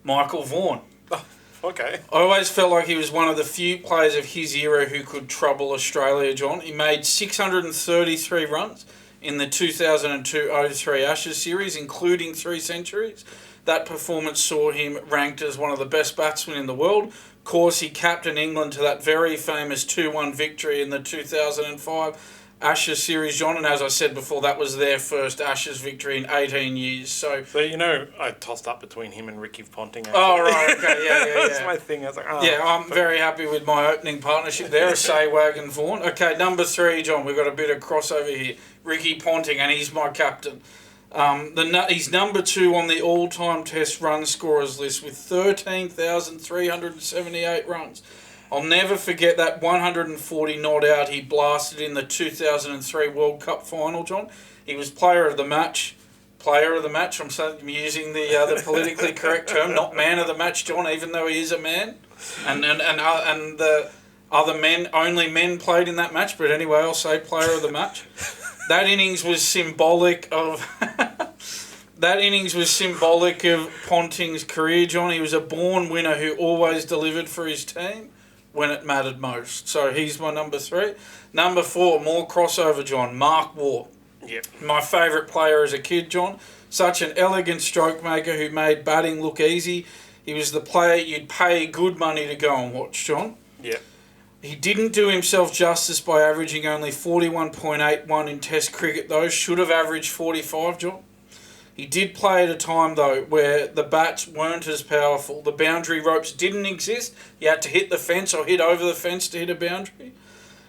Michael Vaughan. Oh, okay. I always felt like he was one of the few players of his era who could trouble Australia, John. He made 633 runs in the 2002-03 Ashes series, including 3 centuries. That performance saw him ranked as one of the best batsmen in the world. Of course, he captained England to that very famous 2-1 victory in the 2005 Ashes series, John. And as I said before, that was their first Ashes victory in 18 years. So I tossed up between him and Ricky Ponting. Actually. Oh, right, okay, yeah. That's my thing. I was like, I'm very happy with my opening partnership there, Sehwag and Vaughan. Okay, number 3, John. We've got a bit of crossover here. Ricky Ponting, and he's my captain. He's number 2 on the all-time Test run scorers list with 13,378 runs. I'll never forget that 140 not out he blasted in the 2003 World Cup final, John. He was player of the match. I'm using the politically correct term, not man of the match, John, even though he is a man. And the other men, only men played in that match. But anyway, I'll say player of the match. That innings was symbolic of Ponting's career, John. He was a born winner who always delivered for his team when it mattered most. So he's my number 3. Number 4, more crossover, John. Mark Waugh. Yep. My favourite player as a kid, John. Such an elegant stroke maker who made batting look easy. He was the player you'd pay good money to go and watch, John. Yep. He didn't do himself justice by averaging only 41.81 in Test cricket, though. Should have averaged 45, John. He did play at a time, though, where the bats weren't as powerful. The boundary ropes didn't exist. You had to hit the fence or hit over the fence to hit a boundary.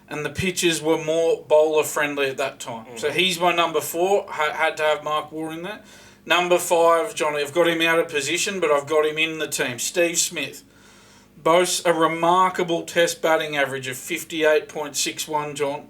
and the pitches were more bowler-friendly at that time. So he's my number 4. Had to have Mark Waugh in there. Number 5, Johnny, I've got him out of position, but I've got him in the team. Steve Smith boasts a remarkable test batting average of 58.61, John.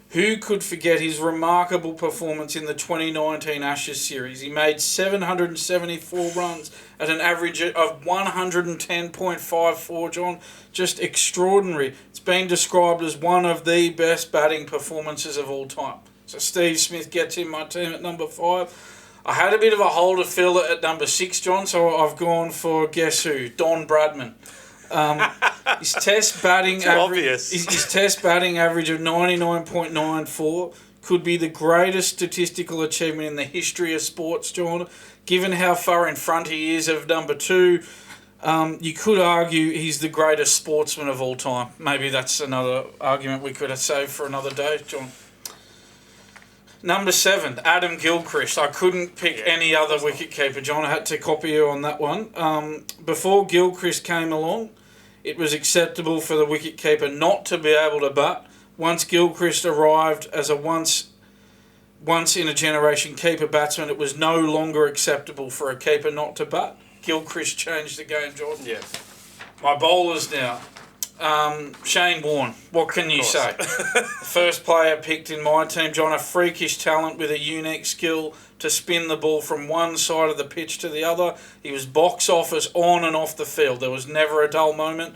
Who could forget his remarkable performance in the 2019 Ashes series? He made 774 runs at an average of 110.54, John. Just extraordinary. It's been described as one of the best batting performances of all time. So Steve Smith gets in my team at number 5. I had a bit of a hole to fill at number 6, John, so I've gone for, guess who? Don Bradman. His test batting average of 99.94 could be the greatest statistical achievement in the history of sports, John. Given how far in front he is of number 2, you could argue he's the greatest sportsman of all time. Maybe that's another argument we could have saved for another day, John. Number 7, Adam Gilchrist. I couldn't pick any other wicketkeeper, John. I had to copy you on that one. Before Gilchrist came along, it was acceptable for the wicketkeeper not to be able to bat. Once Gilchrist arrived as a once-in-a-generation keeper batsman, it was no longer acceptable for a keeper not to bat. Gilchrist changed the game, Jordan. Yes. My bowlers now. Shane Warne. What can you say? The first player picked in my team, John, a freakish talent with a unique skill to spin the ball from one side of the pitch to the other. He was box office on and off the field. There was never a dull moment.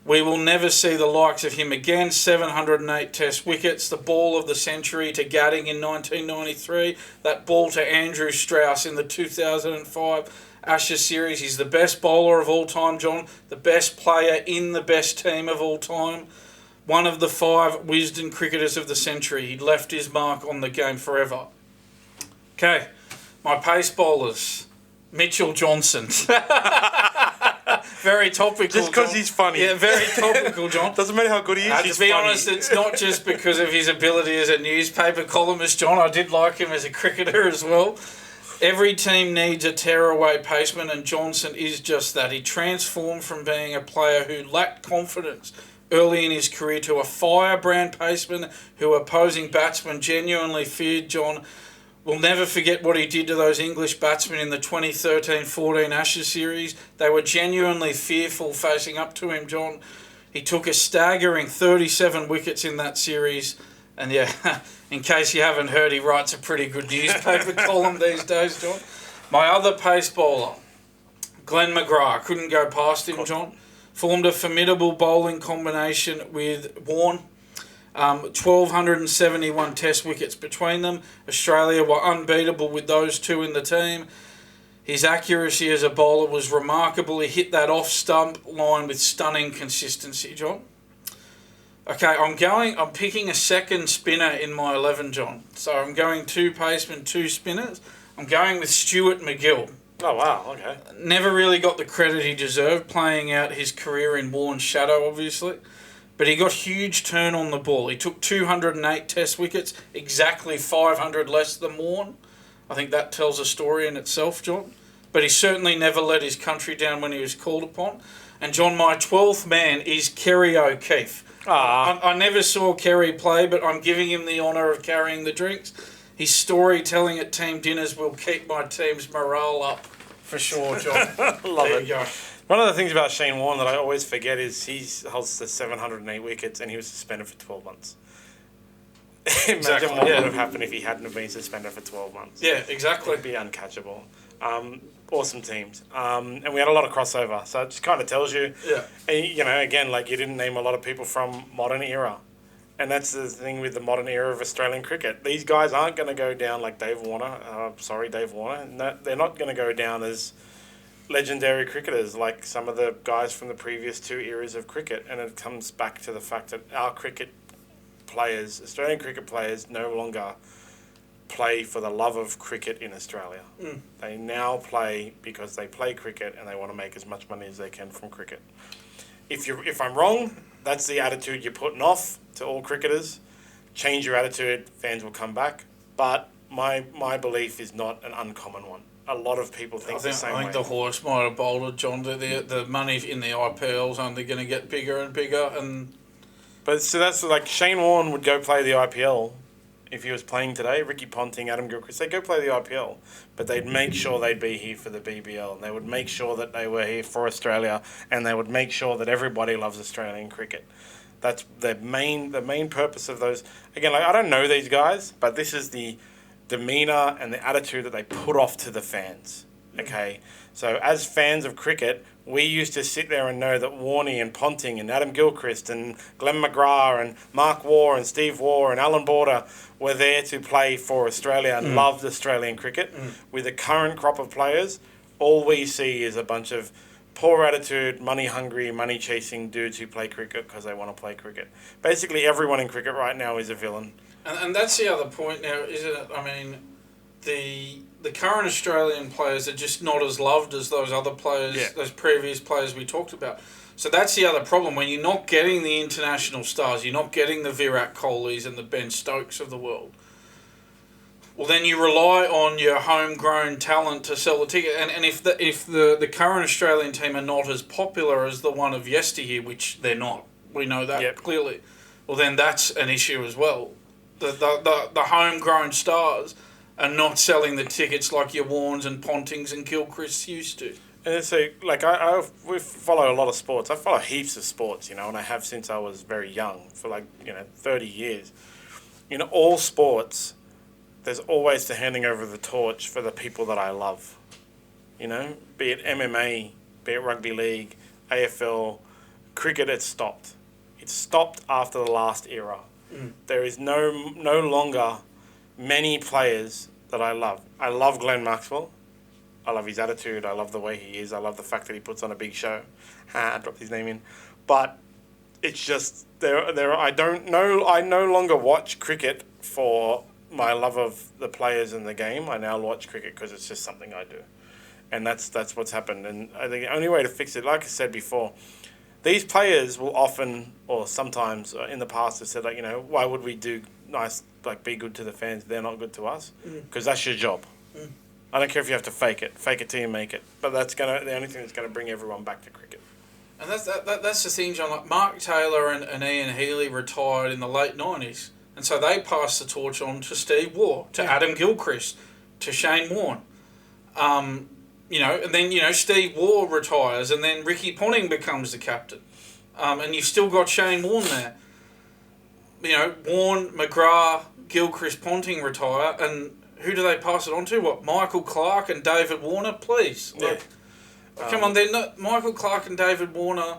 We will never see the likes of him again. 708 test wickets, the ball of the century to Gadding in 1993, that ball to Andrew Strauss in the 2005 Ashes series. He's the best bowler of all time, John, the best player in the best team of all time, one of the 5 Wisden cricketers of the century. He'd left his mark on the game forever. Okay, my pace bowlers. Mitchell Johnson. Very topical, just because he's funny. Yeah, very topical, John. Doesn't matter how good he is, To be honest, it's not just because of his ability as a newspaper columnist, John. I did like him as a cricketer as well. Every team needs a tearaway paceman, and Johnson is just that. He transformed from being a player who lacked confidence early in his career to a firebrand paceman who opposing batsmen genuinely feared, John. We'll never forget what he did to those English batsmen in the 2013-14 Ashes series. They were genuinely fearful facing up to him, John. He took a staggering 37 wickets in that series. And yeah, in case you haven't heard, he writes a pretty good newspaper column these days, John. My other pace bowler, Glenn McGrath. Couldn't go past him, John. Formed a formidable bowling combination with Warne. 1,271 test wickets between them. Australia were unbeatable with those 2 in the team. His accuracy as a bowler was remarkable. He hit that off-stump line with stunning consistency, John. Okay, I'm picking a second spinner in my 11, John. So I'm going 2 pacemen, 2 spinners. I'm going with Stuart McGill. Oh, wow, okay. Never really got the credit he deserved, playing out his career in Warne's shadow, obviously. But he got huge turn on the ball. He took 208 test wickets, exactly 500 less than Warne. I think that tells a story in itself, John. But he certainly never let his country down when he was called upon. And, John, my 12th man is Kerry O'Keefe. I never saw Kerry play, but I'm giving him the honour of carrying the drinks. His storytelling at team dinners will keep my team's morale up, for sure, John. Love there it. You go. One of the things about Shane Warne that I always forget is he holds the 708 wickets and he was suspended for 12 months. Imagine what would have happened if he hadn't have been suspended for 12 months. Yeah, exactly. It'd be uncatchable. Awesome teams. And we had a lot of crossover, so it just kind of tells you. Yeah. And, you know, again, like you didn't name a lot of people from modern era. And that's the thing with the modern era of Australian cricket. These guys aren't going to go down like Dave Warner. Dave Warner. No, they're not going to go down as legendary cricketers like some of the guys from the previous 2 eras of cricket. And it comes back to the fact that our cricket players, Australian cricket players, no longer play for the love of cricket in Australia. They now play because they play cricket and they want to make as much money as they can from cricket. If I'm wrong, that's the attitude you're putting off to all cricketers. Change your attitude, fans will come back. But my belief is not an uncommon one. A lot of people think the same way. I think the horse might have bowled it, John. The money in the IPL is only going to get bigger and bigger. But so that's like Shane Warne would go play the IPL if he was playing today. Ricky Ponting, Adam Gilchrist, they'd go play the IPL, but they'd make sure they'd be here for the BBL, and they would make sure that they were here for Australia, and they would make sure that everybody loves Australian cricket. That's the main purpose of those. Again, like, I don't know these guys, but this is the demeanour and the attitude that they put off to the fans. Okay, so as fans of cricket, we used to sit there and know that Warney and Ponting and Adam Gilchrist and Glenn McGrath and Mark Waugh and Steve Waugh and Alan Border were there to play for Australia and loved Australian cricket. With the current crop of players, all we see is a bunch of poor attitude, money-hungry, money-chasing dudes who play cricket because they want to play cricket. Basically, everyone in cricket right now is a villain. And that's the other point now, isn't it? I mean, the current Australian players are just not as loved as those other players, those previous players we talked about. So that's the other problem. When you're not getting the international stars, you're not getting the Virat Kohlis and the Ben Stokes of the world, well, then you rely on your homegrown talent to sell the ticket. And if the current Australian team are not as popular as the one of yesteryear, which they're not, we know that clearly, well, then that's an issue as well. The homegrown stars are not selling the tickets like your Warnes and Pontings and Gilchrists used to. And so, like, we follow a lot of sports. I follow heaps of sports, and I have since I was very young, for 30 years. In all sports, there's always the handing over the torch for the people that I love. Be it MMA, be it Rugby League, AFL, cricket, it's stopped. It's stopped after the last era. There is no longer many players that I love. I love Glenn Maxwell. I love his attitude. I love the way he is. I love the fact that he puts on a big show. I dropped his name in. But it's just, I no longer watch cricket for my love of the players in the game. I now watch cricket because it's just something I do. And that's what's happened. And I think the only way to fix it, like I said before, these players will often, or sometimes in the past, have said, why would we do nice, be good to the fans? They're not good to us. Because that's your job. I don't care if you have to fake it till you make it. But that's the only thing that's going to bring everyone back to cricket. And that's the thing, John. Like Mark Taylor and Ian Healy retired in the late 90s. And so they passed the torch on to Steve Waugh, to Adam Gilchrist, to Shane Warne. And then, Steve Waugh retires, and then Ricky Ponting becomes the captain. And you've still got Shane Warne there. Warne, McGrath, Gilchrist, Ponting retire, and who do they pass it on to? What, Michael Clarke and David Warner? Please. Come on, they're not Michael Clarke and David Warner.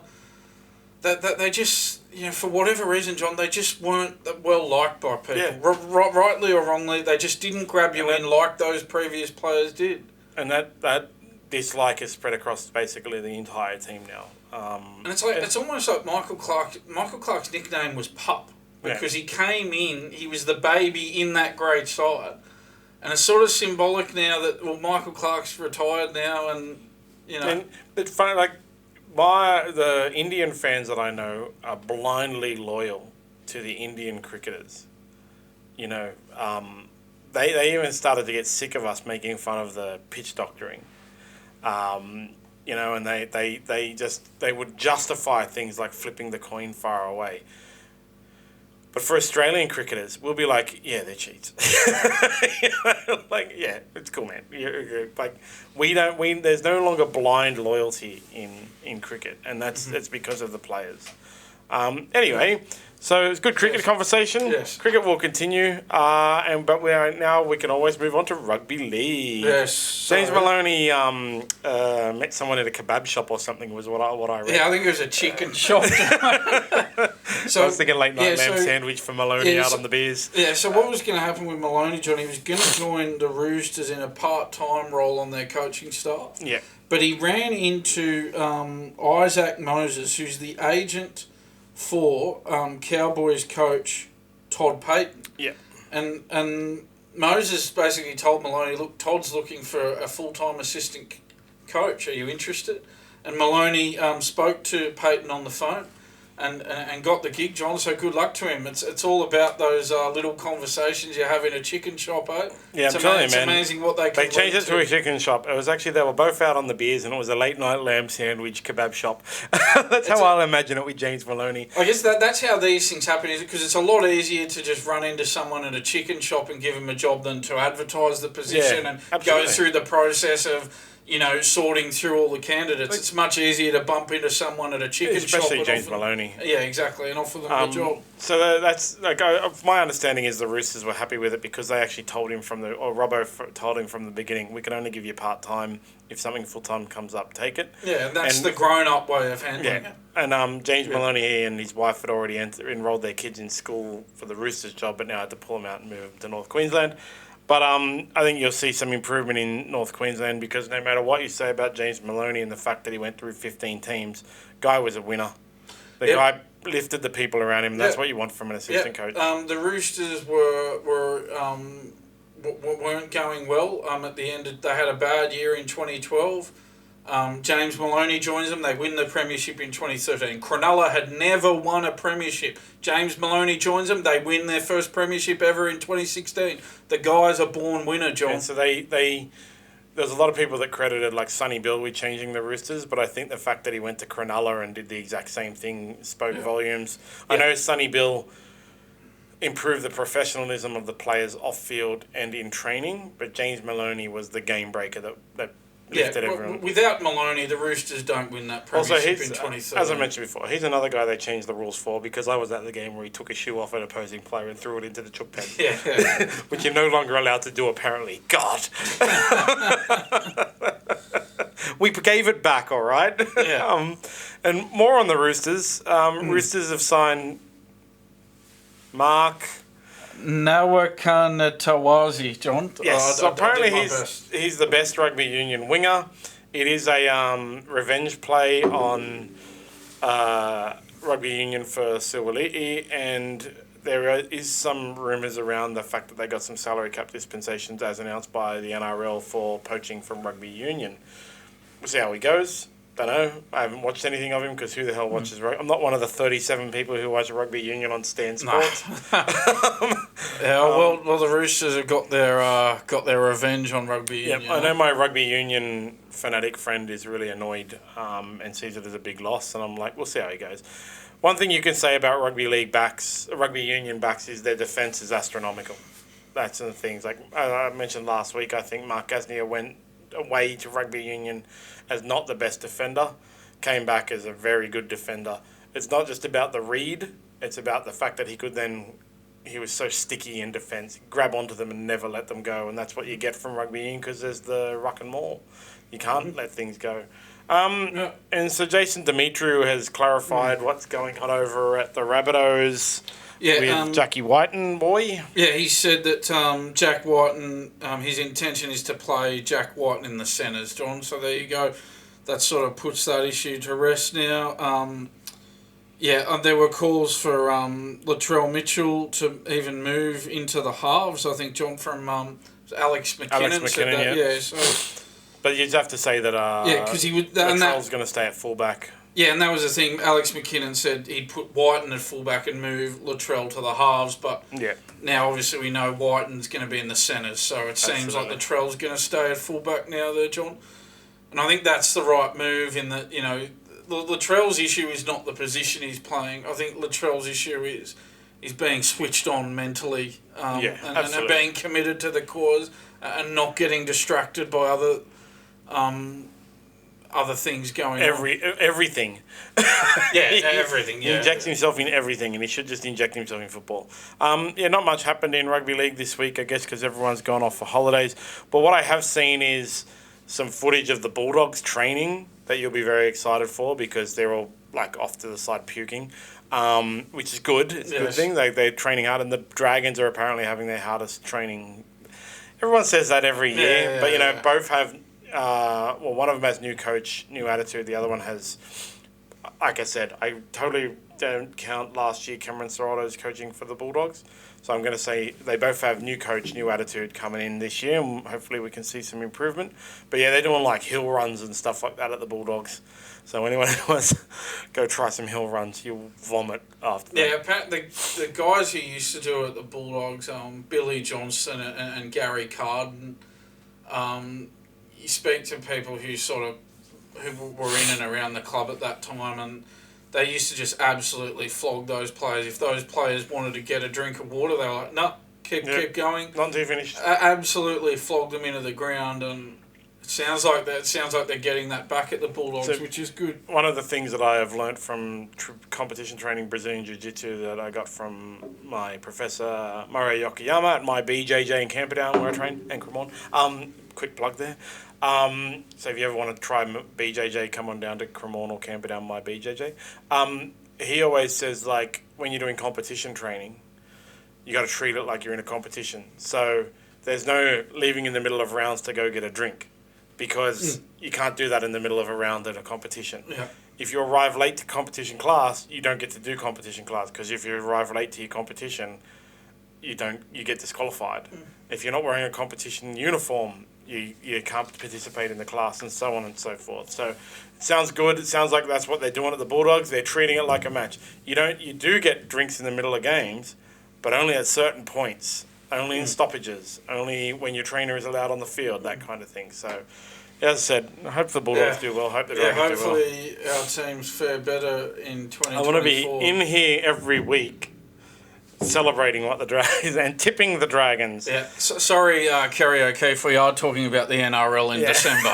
That they just, for whatever reason, John, they just weren't well liked by people. Yeah. Rightly or wrongly, they just didn't grab you in like those previous players did. And that dislike is spread across basically the entire team now. And it's almost like Michael Clarke's nickname was Pup, because he came in, he was the baby in that great side. And it's sort of symbolic now that, Michael Clarke's retired now, and, And it's funny, the Indian fans that I know are blindly loyal to the Indian cricketers. They even started to get sick of us making fun of the pitch doctoring. And they would justify things like flipping the coin far away. But for Australian cricketers, we'll be like, yeah, they're cheats. It's cool, man. There's no longer blind loyalty in cricket, and that's because of the players. Anyway, so it's good cricket conversation. Yes. Cricket will continue, but we can always move on to rugby league. Yes. James Maloney met someone at a kebab shop or something was what I read. Yeah, I think it was a chicken shop. So I was thinking late night lamb sandwich for Maloney out on the beers. Yeah, so what was going to happen with Maloney, John? He was going to join the Roosters in a part-time role on their coaching staff. Yeah. But he ran into Isaac Moses, who's the agent for Cowboys coach Todd Payton. Yeah. And Moses basically told Maloney, look, Todd's looking for a full-time assistant coach. Are you interested? And Maloney spoke to Payton on the phone, and got the gig, John. So good luck to him. It's all about those little conversations you have in a chicken shop, eh? Yeah, I'm telling you, man. It's amazing what they can. They changed it to a chicken shop. It was actually, they were both out on the beers, and it was a late night lamb sandwich kebab shop. That's how I'll imagine it with James Maloney. I guess that's how these things happen, is because it's a lot easier to just run into someone at a chicken shop and give him a job than to advertise the position and absolutely. go through the process of, sorting through all the candidates. It's much easier to bump into someone at a chicken shop. Especially James Maloney. Yeah, exactly, and offer them the job. So that's, my understanding is the Roosters were happy with it because they actually told him Robbo told him from the beginning, we can only give you part-time. If something full-time comes up, take it. Yeah, and that's the grown-up way of handling it. And James Maloney, he and his wife had already enrolled their kids in school for the Roosters job, but now had to pull them out and move them to North Queensland. But I think you'll see some improvement in North Queensland because no matter what you say about James Maloney and the fact that he went through 15 teams, guy was a winner. The guy lifted the people around him. That's what you want from an assistant coach. The Roosters weren't going well. At the end, they had a bad year in 2012. James Maloney joins them. They win the premiership in 2013. Cronulla had never won a premiership. James Maloney joins them. They win their first premiership ever in 2016. The guy's a born winner, John. And so there's a lot of people that credited like Sonny Bill with changing the Roosters, but I think the fact that he went to Cronulla and did the exact same thing spoke volumes. I know Sonny Bill improved the professionalism of the players off field and in training, but James Maloney was the game breaker that lifted everyone. Without Maloney, the Roosters don't win that premiership in 2013. As I mentioned before, he's another guy they changed the rules for because I was at the game where he took a shoe off an opposing player and threw it into the chook pen. Yeah. Which you're no longer allowed to do, apparently. God. We gave it back, all right? Yeah. And more on the Roosters. Roosters have signed Mark Nawaqanitawazi, John. Yes, so apparently he's the best rugby union winger. It is a revenge play on rugby union for Silverliti, and there is some rumours around the fact that they got some salary cap dispensations as announced by the NRL for poaching from rugby union. We'll see how he goes. Don't know. I haven't watched anything of him because who the hell watches rugby? I'm not one of the 37 people who watch rugby union on Stan Sports. Well, the Roosters have got their revenge on rugby union. Yeah, I know my rugby union fanatic friend is really annoyed and sees it as a big loss, and I'm like, we'll see how he goes. One thing you can say about rugby union backs is their defence is astronomical. That's the things. Like I mentioned last week, I think Mark Gasnier went away to rugby union as not the best defender, came back as a very good defender. It's not just about the read, it's about the fact that he was so sticky in defence, grab onto them and never let them go, and that's what you get from rugby union because there's the ruck and maul. You can't let things go. And so Jason Demetriou has clarified what's going on over at the Rabbitohs with Jackie Whiten, boy. Yeah, he said that Jack Whiten, his intention is to play Jack Whiten in the centres, John. So there you go. That sort of puts that issue to rest now. There were calls for Latrell Mitchell to even move into the halves. I think, John, from Alex McKinnon said that. Yeah. But you'd have to say that because he would. Latrell's going to stay at fullback. Yeah, and that was the thing. Alex McKinnon said he'd put Whiten at fullback and move Latrell to the halves, but now obviously we know Whiten's going to be in the centres, so it seems like Latrell's going to stay at fullback now there, John. And I think that's the right move in that, Latrell's issue is not the position he's playing. I think Latrell's issue is being switched on mentally and being committed to the cause and not getting distracted by other things going on. Everything. Everything. He injects himself in everything, and he should just inject himself in football. Not much happened in Rugby League this week, I guess, because everyone's gone off for holidays. But what I have seen is some footage of the Bulldogs training that you'll be very excited for because they're all like off to the side puking, which is good. It's a good thing. They're training hard, and the Dragons are apparently having their hardest training. Everyone says that every year, but both have. One of them has new coach, new attitude. The other one has like I said, I totally don't count last year Cameron Serrato's coaching for the Bulldogs. So I'm going to say they both have new coach, new attitude coming in this year, and hopefully we can see some improvement. But yeah, they're doing like hill runs and stuff like that at the Bulldogs. So anyone who wants to go try some hill runs, you'll vomit after that. Yeah, the guys who used to do it at the Bulldogs, Billy Johnston and Gary Carden, you speak to people who were in and around the club at that time, and they used to just absolutely flog those players. If those players wanted to get a drink of water, they were like, no, keep going. Not until you finished. Absolutely flogged them into the ground, and it sounds like they're getting that back at the Bulldogs, which is good. One of the things that I have learnt from competition training Brazilian Jiu-Jitsu that I got from my professor Murray Yokoyama at my BJJ in Camperdown where I train, and Cremorne. Quick plug there. So if you ever want to try BJJ, come on down to Cremorne or Camperdown, my BJJ. He always says, like, when you're doing competition training, you got to treat it like you're in a competition. So there's no leaving in the middle of rounds to go get a drink, because you can't do that in the middle of a round at a competition. Yeah. If you arrive late to competition class, you don't get to do competition class, because if you arrive late to your competition, you get disqualified. If you're not wearing a competition uniform, you can't participate in the class, and so on and so forth. So it sounds good. It sounds like that's what they're doing at the Bulldogs. They're treating it like a match. You do get drinks in the middle of games, but only at certain points, only in stoppages, only when your trainer is allowed on the field, that kind of thing. So, as I said, I hope the Bulldogs do well. Hope the Dragons do well. Hopefully our teams fare better in 2024. I want to be in here every week celebrating what the Dragons and tipping the Dragons. Yeah, sorry, Kerry O'Keefe, we are talking about the NRL in December.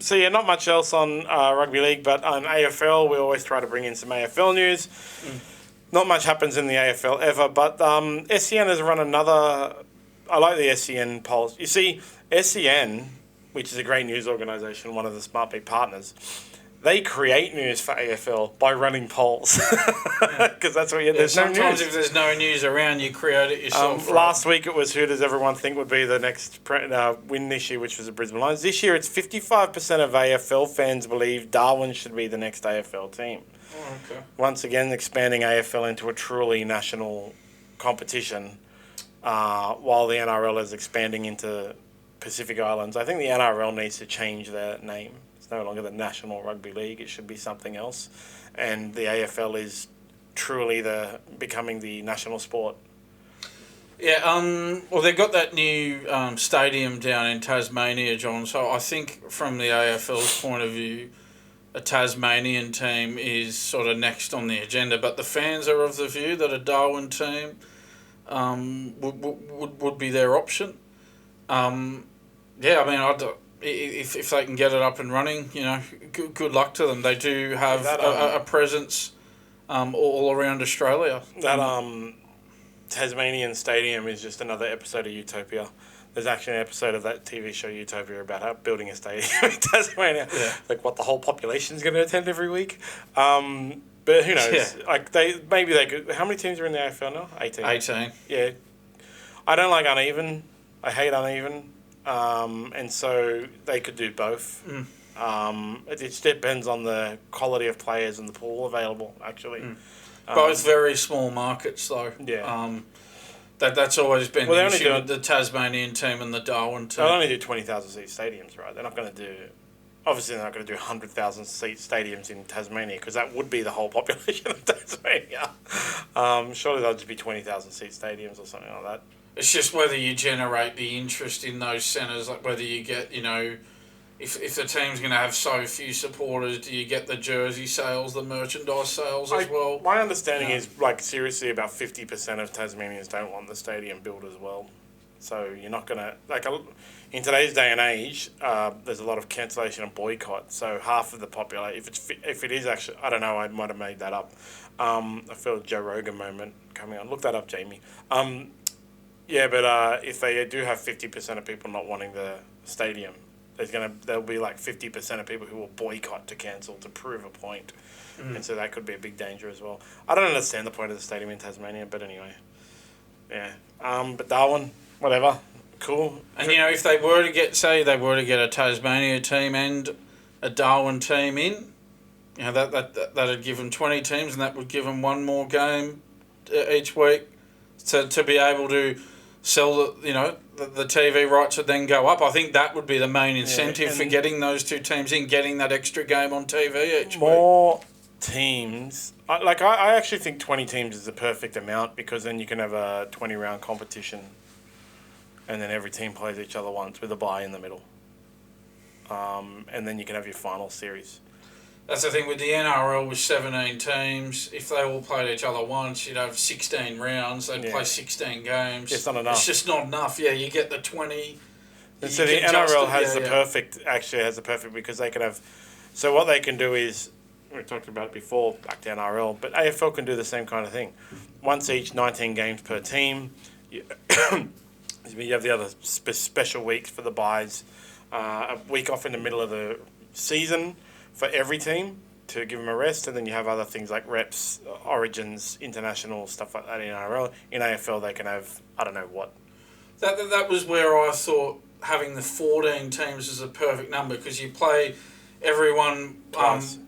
So yeah, not much else on Rugby League, but on AFL, we always try to bring in some AFL news. Not much happens in the AFL ever, but SEN has run another. I like the SEN polls. You see, SEN, which is a great news organisation, one of the SmartB partners, they create news for AFL by running polls, because that's what there's no news. Sometimes if there's no news around, you create it yourself. Last week it was who does everyone think would be the next win this year, which was the Brisbane Lions. This year it's 55% of AFL fans believe Darwin should be the next AFL team. Oh, okay. Once again, expanding AFL into a truly national competition, while the NRL is expanding into Pacific Islands. I think the NRL needs to change their name. It's no longer the National Rugby League. It should be something else. And the AFL is truly becoming the national sport. Yeah, well, they've got that new stadium down in Tasmania, John. So I think from the AFL's point of view, a Tasmanian team is sort of next on the agenda. But the fans are of the view that a Darwin team would be their option. If they can get it up and running, good luck to them. They do have a presence all around Australia. That Tasmanian Stadium is just another episode of Utopia. There's actually an episode of that TV show Utopia about building a stadium in Tasmania. Yeah. Like what the whole population's going to attend every week. But who knows? Yeah. Like maybe they could. How many teams are in the AFL now? 18. 18. Yeah. I don't like uneven. I hate uneven. And so they could do both. It just depends on the quality of players and the pool available, actually. Both very small markets, though. Yeah. That's always been the issue with the Tasmanian team and the Darwin team. They'll only do 20,000 seat stadiums, right? They're not going to do... Obviously, they're not going to do 100,000 seat stadiums in Tasmania, because that would be the whole population of Tasmania. Surely they'll just be 20,000 seat stadiums or something like that. It's just whether you generate the interest in those centres, like whether you get, if the team's going to have so few supporters, do you get the jersey sales, the merchandise sales as well? My understanding is, seriously, about 50% of Tasmanians don't want the stadium built as well. So you're not going to... in today's day and age, there's a lot of cancellation and boycott. So half of the population... If it is actually... I don't know, I might have made that up. I feel a Joe Rogan moment coming on. Look that up, Jamie. Yeah, but if they do have 50% of people not wanting the stadium, there'll be 50% of people who will boycott to cancel to prove a point. And so that could be a big danger as well. I don't understand the point of the stadium in Tasmania, but anyway. Yeah. But Darwin, whatever. Cool. And, if they were to get a Tasmania team and a Darwin team in, You know, that'd give them 20 teams, and that would give them one more game each week to be able to sell the TV rights would then go up. I think that would be the main incentive for getting those two teams in, getting that extra game on TV each week. More teams. I actually think 20 teams is the perfect amount, because then you can have a 20-round competition and then every team plays each other once with a bye in the middle. And then you can have your final series. That's the thing with the NRL with 17 teams. If they all played each other once, you'd have 16 rounds. They'd play 16 games. It's not enough. It's just not enough. Yeah, you get the 20. And so the NRL has the perfect, because they can have... So what they can do is, we talked about it before, back to NRL, but AFL can do the same kind of thing. Once each, 19 games per team. You have the other special weeks for the byes. A week off in the middle of the season for every team to give them a rest, and then you have other things like reps, origins, international, stuff like that in NRL. In AFL, they can have, I don't know what. That was where I thought having the 14 teams is a perfect number, because you play everyone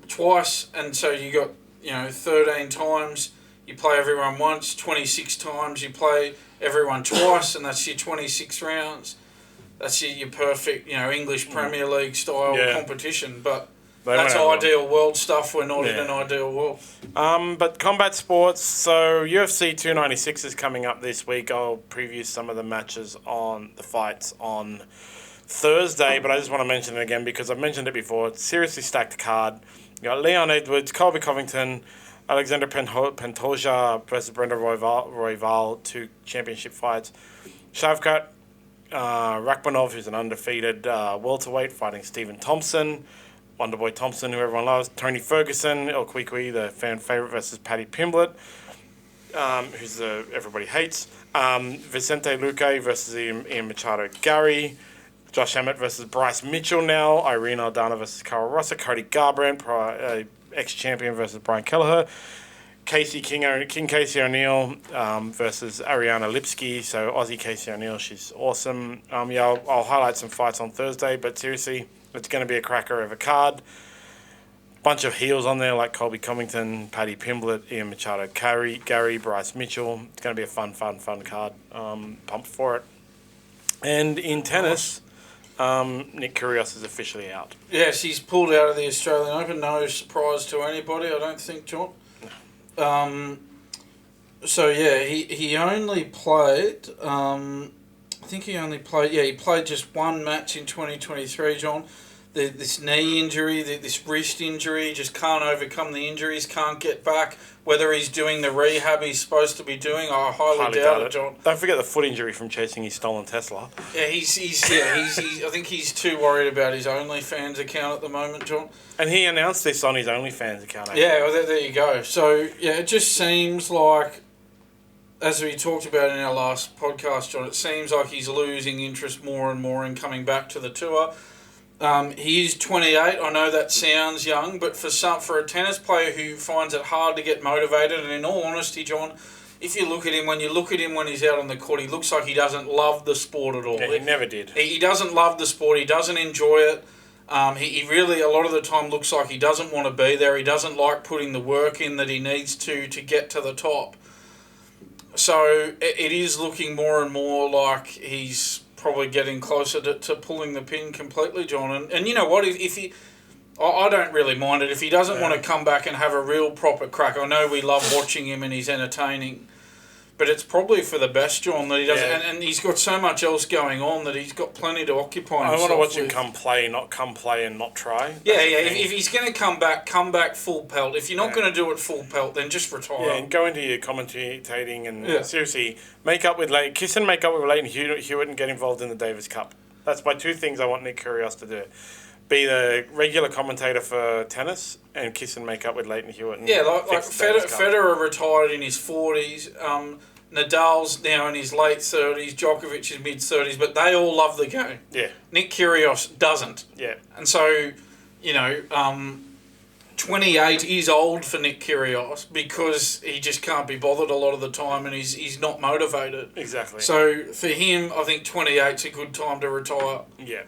twice, and so you got 13 times. You play everyone once, 26 times. You play everyone twice, and that's your 26 rounds. That's your perfect, English Premier League style competition, but. That's ideal world stuff. We're not in an ideal world. But combat sports, so UFC 296 is coming up this week. I'll preview some of the matches on the fights on Thursday, but I just want to mention it again because I've mentioned it before. It's a seriously stacked card. You got Leon Edwards, Colby Covington, Alexander Pantoja versus Brendan Royval, 2 championship fights. Shavkat Rakhmonov, who's an undefeated welterweight, fighting Stephen Thompson. Wonderboy Thompson, who everyone loves. Tony Ferguson, El Kwikwi, the fan favourite, versus Paddy Pimblett, who's everybody hates. Vicente Luque versus Ian Machado Gary. Josh Emmett versus Bryce Mitchell now. Irene Aldana versus Carl Rosser. Cody Garbrandt, ex-champion, versus Brian Kelleher. King Casey O'Neill versus Ariana Lipsky. So Aussie Casey O'Neill, she's awesome. I'll highlight some fights on Thursday, but seriously, it's going to be a cracker of a card. Bunch of heels on there like Colby Covington, Paddy Pimblett, Ian Machado, Gary, Bryce Mitchell. It's going to be a fun card. Pumped for it. And in tennis, Nick Kyrgios is officially out. Yes, he's pulled out of the Australian Open. No surprise to anybody, I don't think, John. He only played... he played just one match in 2023, John. This knee injury, this wrist injury, just can't overcome the injuries, can't get back. Whether he's doing the rehab he's supposed to be doing, I highly doubt it, John. Don't forget the foot injury from chasing his stolen Tesla. Yeah, I think he's too worried about his OnlyFans account at the moment, John. And he announced this on his OnlyFans account. Yeah, well, there you go. So, it just seems like, as we talked about in our last podcast, John, it seems like he's losing interest more and more in coming back to the tour. He is 28. I know that sounds young, but for a tennis player who finds it hard to get motivated, and in all honesty, John, if you look at him, when he's out on the court, he looks like he doesn't love the sport at all. Yeah, he never did. He doesn't love the sport. He doesn't enjoy it. He really, a lot of the time, looks like he doesn't want to be there. He doesn't like putting the work in that he needs to get to the top. So it is looking more and more like he's probably getting closer to pulling the pin completely, John. And you know what? If he, I don't really mind it. If he doesn't want to come back and have a real proper crack, I know we love watching him and he's entertaining, but it's probably for the best, John, that he doesn't. Yeah. And he's got so much else going on that he's got plenty to occupy himself with. I want to watch him come play and not try. If he's going to come back full pelt. If you're not going to do it full pelt, then just retire. Yeah, and go into your commentating and seriously kiss and make up with Leighton Hewitt and get involved in the Davis Cup. That's my 2 things I want Nick Kyrgios to do. Be the regular commentator for tennis and kiss and make up with Leighton Hewitt. And like Federer retired in his 40s. Nadal's now in his late 30s. Djokovic is mid-30s, but they all love the game. Yeah. Nick Kyrgios doesn't. Yeah. And so, 28 is old for Nick Kyrgios because he just can't be bothered a lot of the time and he's not motivated. Exactly. So for him, I think 28's a good time to retire. Yeah.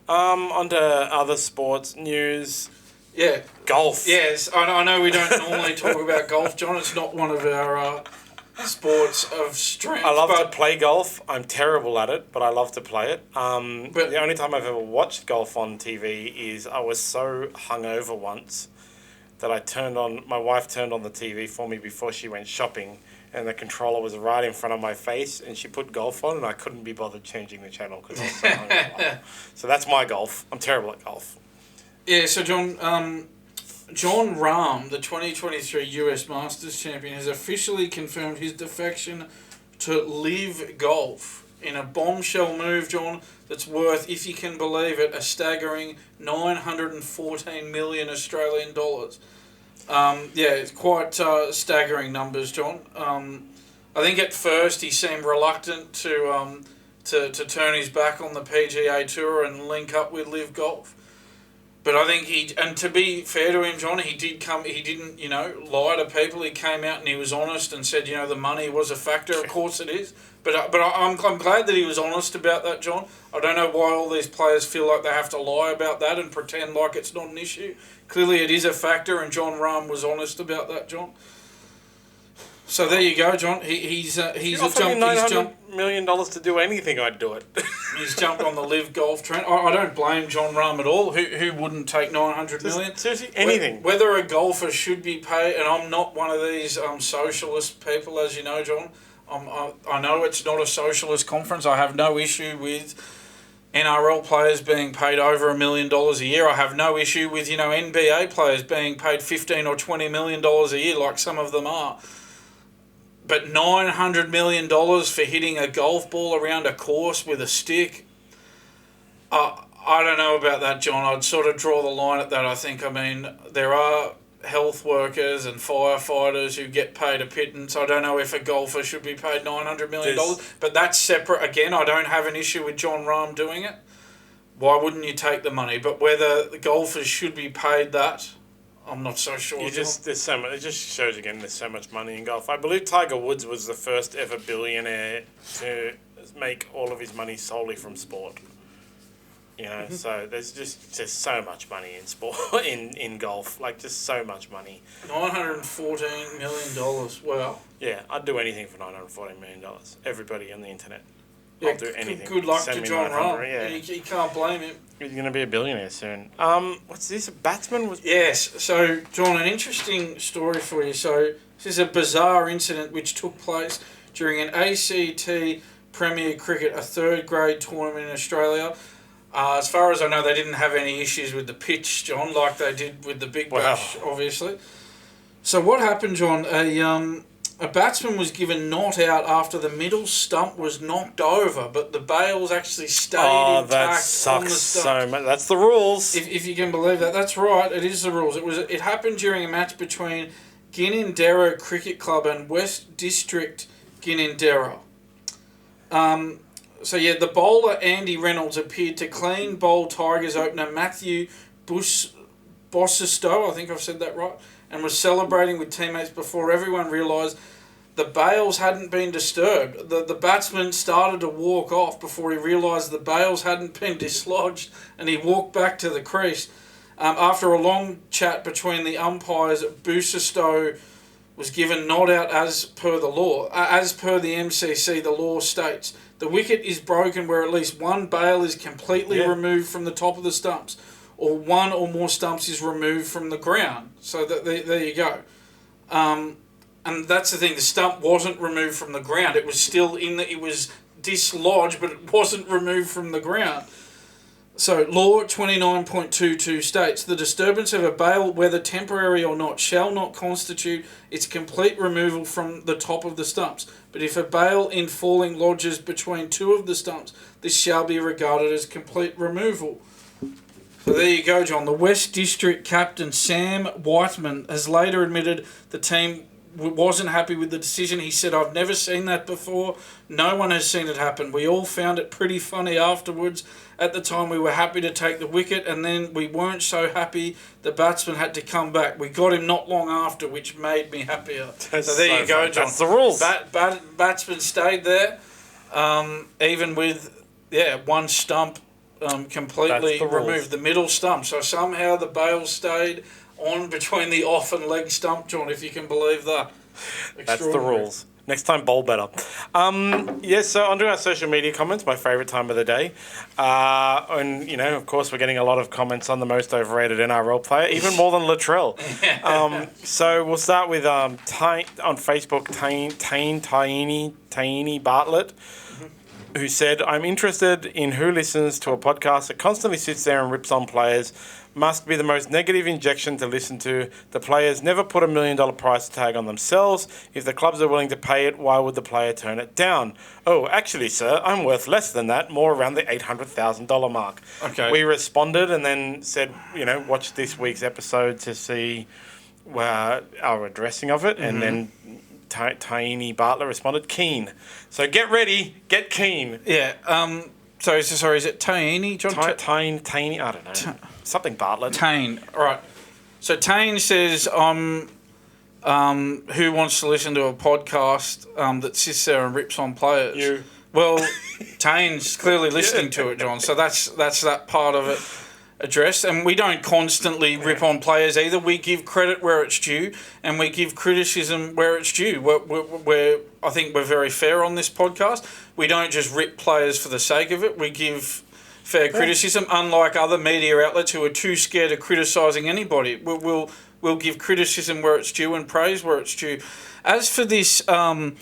On to other sports news. Yeah. Golf. Yes, I know we don't normally talk about golf, John. It's not one of our sports of strength. I love to play golf. I'm terrible at it, but I love to play it. But the only time I've ever watched golf on TV is I was so hungover once that my wife turned on the TV for me before she went shopping, and the controller was right in front of my face, and she put golf on, and I couldn't be bothered changing the channel because I was so hungover. So that's my golf. I'm terrible at golf. Yeah, so John Rahm, the 2023 US Masters champion, has officially confirmed his defection to Live Golf in a bombshell move, John, that's worth, if you can believe it, a staggering 914 million Australian dollars. It's quite staggering numbers, John. I think at first he seemed reluctant to turn his back on the PGA Tour and link up with Live Golf. But I think and to be fair to him, John, he didn't, lie to people. He came out and he was honest and said, the money was a factor. Of course it is. But I'm glad that he was honest about that, John. I don't know why all these players feel like they have to lie about that and pretend like it's not an issue. Clearly it is a factor, and John Rahm was honest about that, John. So there you go, John. He's jumped $900 million to do anything, I'd do it. He's jumped on the Live Golf trend. I don't blame John Rahm at all. Who wouldn't take 900 million? Seriously, anything. Whether a golfer should be paid, and I'm not one of these socialist people, as you know, John. I know it's not a socialist conference. I have no issue with NRL players being paid over $1 million a year. I have no issue with NBA players being paid $15 or $20 million a year, like some of them are. But $900 million for hitting a golf ball around a course with a stick, I don't know about that, John. I'd sort of draw the line at that, I think. I mean, there are health workers and firefighters who get paid a pittance. I don't know if a golfer should be paid $900 million, but that's separate. Again, I don't have an issue with John Rahm doing it. Why wouldn't you take the money? But whether the golfers should be paid that, I'm not so sure. There's so much. It just shows again. There's so much money in golf. I believe Tiger Woods was the first ever billionaire to make all of his money solely from sport. So there's just so much money in sport in golf. Like just so much money. $914 million. Wow. Yeah, I'd do anything for $914 million. Everybody on the internet. Yeah, I'll do anything. Good luck to John Rahm. Yeah. You can't blame him. He's going to be a billionaire soon. What's this? A batsman was... Yes. So, John, an interesting story for you. So, this is a bizarre incident which took place during an ACT Premier Cricket, a third grade tournament in Australia. As far as I know, they didn't have any issues with the pitch, John, like they did with the Big Bash, obviously. So, what happened, John? A batsman was given not out after the middle stump was knocked over, but the bails actually stayed intact that sucks on the stump. so much. That's the rules. If you can believe that. That's right, it is the rules. It happened during a match between Ginninderra Cricket Club and West District Ginninderra. The bowler Andy Reynolds appeared to clean bowl Tigers opener Matthew Bossistow, I think I've said that right, and was celebrating with teammates before everyone realised the bails hadn't been disturbed. The batsman started to walk off before he realised the bails hadn't been dislodged, and he walked back to the crease. After a long chat between the umpires, Bossistow was given not out as per the law. As per the MCC, the law states, the wicket is broken where at least one bail is completely removed from the top of the stumps, or one or more stumps is removed from the ground. So there you go. And that's the thing, the stump wasn't removed from the ground. It was still it was dislodged, but it wasn't removed from the ground. So Law 29.22 states, the disturbance of a bail, whether temporary or not, shall not constitute its complete removal from the top of the stumps. But if a bail in falling lodges between two of the stumps, this shall be regarded as complete removal. So there you go, John. The West District captain, Sam Whiteman, has later admitted the team wasn't happy with the decision. He said, I've never seen that before. No one has seen it happen. We all found it pretty funny afterwards. At the time, we were happy to take the wicket, and then we weren't so happy the batsman had to come back. We got him not long after, which made me happier. So there you go, John. That's the rules. Batsman stayed there, even with one stump completely removed the middle stump. So somehow the bail stayed on between the off and leg stump, John, if you can believe that. That's the rules. Next time, bowl better. So onto our social media comments, my favourite time of the day. And, of course, we're getting a lot of comments on the most overrated NRL player, even more than Latrell. So we'll start with on Facebook, Taini Bartlett, who said, I'm interested in who listens to a podcast that constantly sits there and rips on players. Must be the most negative injection to listen to. The players never put $1 million price tag on themselves. If the clubs are willing to pay it, why would the player turn it down? Oh, actually, sir, I'm worth less than that, more around the $800,000 mark. Okay. We responded and then said, watch this week's episode to see our addressing of it. And then Taini Bartlett responded, keen. So get ready, get keen. Yeah. Sorry, is it Taini, John? Taini, I don't know. Something Bartlett. Tane. All right. So Tane says, who wants to listen to a podcast that sits there and rips on players? You. Well, Tane's clearly listening to it, John. So that's that part of it addressed. And we don't constantly rip on players either. We give credit where it's due, and we give criticism where it's due. I think we're very fair on this podcast. We don't just rip players for the sake of it. We give fair criticism, unlike other media outlets who are too scared of criticising anybody. We'll give criticism where it's due and praise where it's due. As for this, the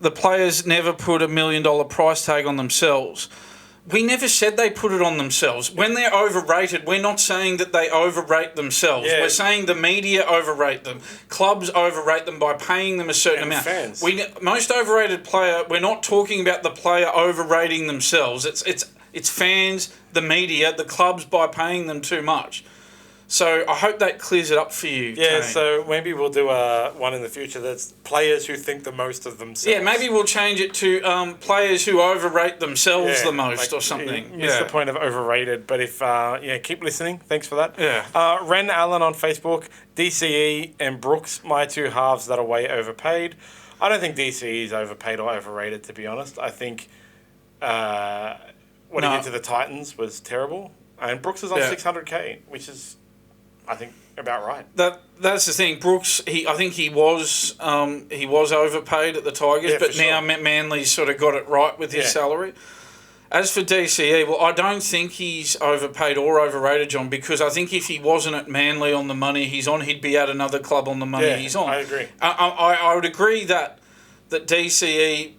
players never put $1 million price tag on themselves. We never said they put it on themselves. When they're overrated, we're not saying that they overrate themselves. Yeah. We're saying the media overrate them. Clubs overrate them by paying them a certain amount. Fans. Most overrated player, we're not talking about the player overrating themselves. It's fans, the media, the clubs by paying them too much. So I hope that clears it up for you. Yeah, Tane. So maybe we'll do one in the future that's players who think the most of themselves. Yeah, maybe we'll change it to players who overrate themselves the most or something. Missed the point of overrated, but if keep listening. Thanks for that. Yeah. Ren Allen on Facebook, DCE and Brooks, my two halves that are way overpaid. I don't think DCE is overpaid or overrated, to be honest. I think what he did to the Titans was terrible, and Brooks is on $600K, which is, I think, about right. That's the thing. Brooks, I think he was overpaid at the Tigers, but now Manly's sort of got it right with his salary. As for DCE, well, I don't think he's overpaid or overrated, John, because I think if he wasn't at Manly on the money he's on, he'd be at another club on the money he's on. I agree. I would agree that DCE,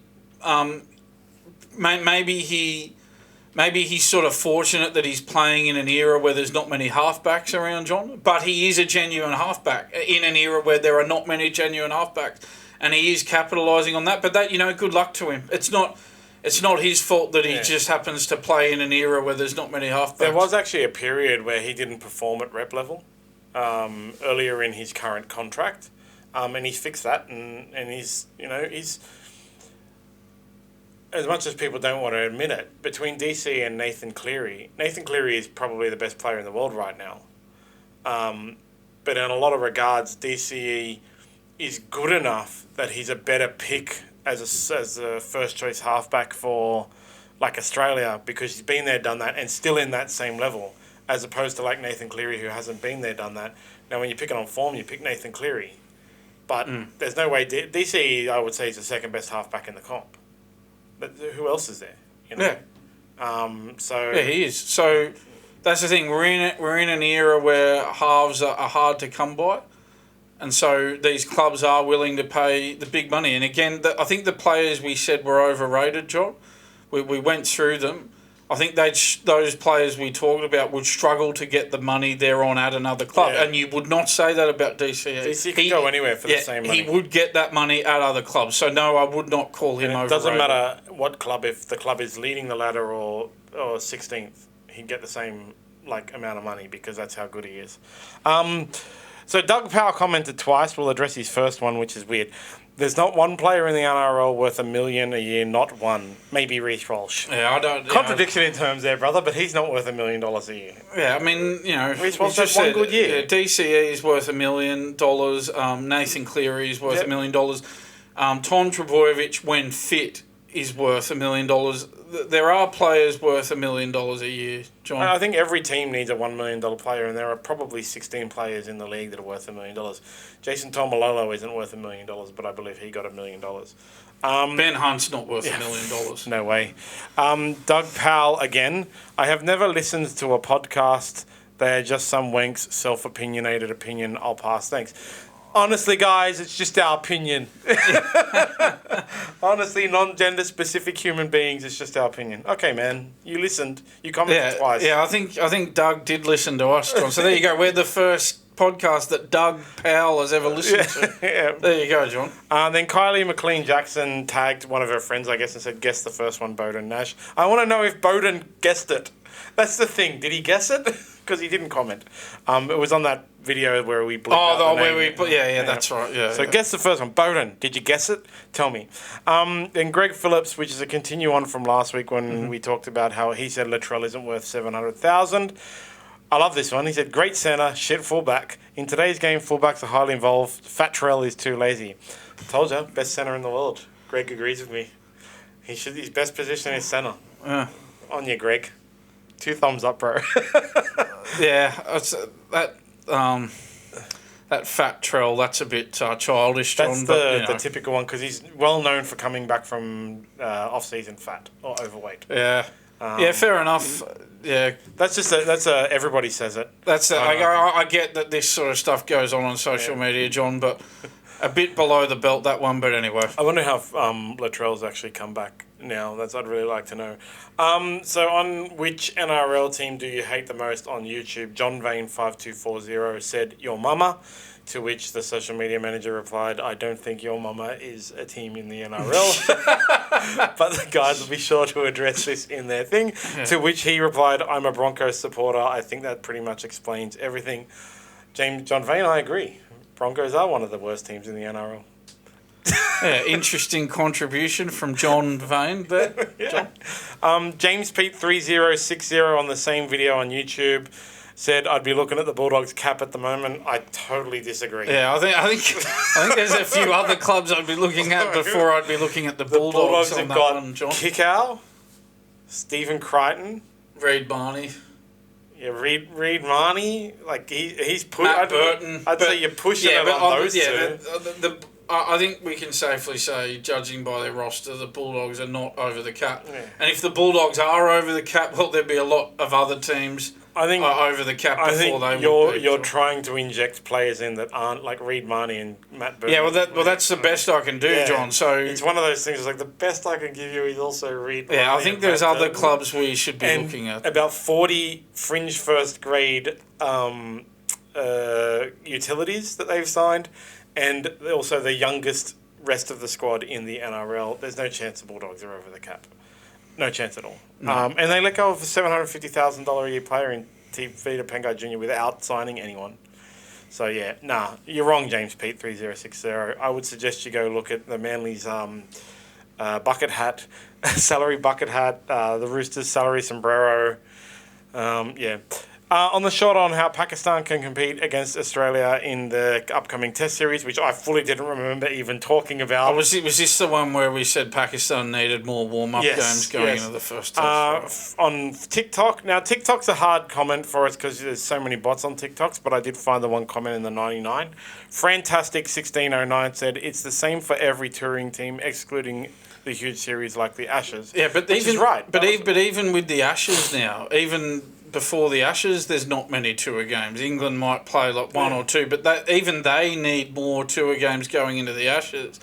Maybe he's sort of fortunate that he's playing in an era where there's not many halfbacks around, John. But he is a genuine halfback in an era where there are not many genuine halfbacks, and he is capitalising on that. But that, good luck to him. It's not his fault that he just happens to play in an era where there's not many halfbacks. There was actually a period where he didn't perform at rep level earlier in his current contract, and he's fixed that, and he's. As much as people don't want to admit it, between DC and Nathan Cleary is probably the best player in the world right now. But in a lot of regards, DCE is good enough that he's a better pick as a first choice halfback for like Australia, because he's been there, done that, and still in that same level, as opposed to like Nathan Cleary, who hasn't been there, done that. Now, when you pick it on form, you pick Nathan Cleary. But there's no way... DCE, I would say, is the second best halfback in the comp. But who else is there? Yeah. Yeah, he is. So that's the thing. We're in an era where halves are hard to come by, and so these clubs are willing to pay the big money. And again, I think the players we said were overrated, John. We went through them. I think those players we talked about would struggle to get the money they're on at another club. Yeah. And you would not say that about DCE. DCE can go anywhere for the same money. He would get that money at other clubs. So, no, I would not call him overrated. It doesn't matter what club. If the club is leading the ladder or 16th, he'd get the same amount of money because that's how good he is. So Doug Powell commented twice. We'll address his first one, which is weird. There's not one player in the NRL worth $1 million a year, not one. Maybe Reece Walsh. Yeah, I don't... Contradiction in terms there, brother, but he's not worth $1 million a year. Yeah, I mean, Reece Walsh has one good year. Yeah, DCE is worth $1 million. Nathan Cleary is worth $1 million. Tom Trbojevic, when fit, is worth $1 million. there are players worth $1 million a year, John. I think every team needs a $1 million player, and there are probably 16 players in the league that are worth $1 million. Jason Tomalolo isn't worth $1 million, but I believe he got $1 million. Ben Hunt's not worth $1 million. No way. Doug Powell again. I have never listened to a podcast. They are just some wanks, self-opinionated opinion. I'll pass. Thanks. Honestly, guys, it's just our opinion. Honestly, non-gender specific human beings, it's just our opinion. Okay, man, you listened. You commented twice. Yeah, I think Doug did listen to us, John. So there you go. We're the first podcast that Doug Powell has ever listened to. Yeah. There you go, John. Then Kylie McLean-Jackson tagged one of her friends, I guess, and said, guess the first one, Bowden Nash. I want to know if Bowden guessed it. That's the thing. Did he guess it? Because he didn't comment. It was on that video where we blew that's right. Yeah. So guess the first one. Bowden, did you guess it? Tell me. Then Greg Phillips, which is a continue on from last week when we talked about how he said Latrell isn't worth $700,000. I love this one. He said, great centre, shit fullback. In today's game, fullbacks are highly involved. Fat Trell is too lazy. Told you, best centre in the world. Greg agrees with me. His best position is centre. On you, Greg. 2 thumbs up, bro. Yeah, that Fat Trell, that's a bit childish, John. That's the typical one, because he's well known for coming back from off-season fat or overweight. Yeah. Fair enough. Yeah, that's everybody says it. That's it. I get that this sort of stuff goes on social media, John, but a bit below the belt, that one. But anyway, I wonder how Latrell's actually come back now. I'd really like to know. So on which NRL team do you hate the most on YouTube? John Vane 5240 said your mama. To which the social media manager replied, I don't think your mama is a team in the NRL. But the guys will be sure to address this in their thing. Yeah. To which he replied, I'm a Broncos supporter. I think that pretty much explains everything. John Vane, I agree. Broncos are one of the worst teams in the NRL. Interesting contribution from John Vane there. John. James Pete 3060 on the same video on YouTube said, I'd be looking at the Bulldogs cap at the moment. I totally disagree. Yeah, I think there's a few other clubs I'd be looking at before I'd be looking at the Bulldogs have got Kickow, Stephen Crichton, Reid Marnie. Yeah, Reid Marnie. Like he's put. Matt Burton. I'd say you're pushing it on those two. I think we can safely say, judging by their roster, the Bulldogs are not over the cap. Yeah. And if the Bulldogs are over the cap, well, there'd be a lot of other teams over the cap before they would be. You're trying to inject players in that aren't like Reid Marnie and Matt Burton. Yeah, that's the best I can do, John. So it's one of those things. It's like the best I can give you is also Reid Marnie. Yeah, I think there's other clubs we should be looking at. About 40 fringe first grade utilities that they've signed. And also the youngest rest of the squad in the NRL. There's no chance the Bulldogs are over the cap. No chance at all. No. And they let go of a $750,000 a year player in Vita Pengai Jr. without signing anyone. So, you're wrong, James Pete 3060. I would suggest you go look at the Manly's bucket hat, salary bucket hat, the Roosters salary sombrero. On the shot on how Pakistan can compete against Australia in the upcoming Test series, which I fully didn't remember even talking about. Was this the one where we said Pakistan needed more warm-up games going into the first Test? On TikTok. Now, TikTok's a hard comment for us because there's so many bots on TikToks, but I did find the one comment in the 99. Fantastic 1609 said, it's the same for every touring team, excluding the huge series like the Ashes. Yeah, but is right. But even with the Ashes now, even before the Ashes, there's not many tour games. England might play like one or two, but even they need more tour games going into the Ashes.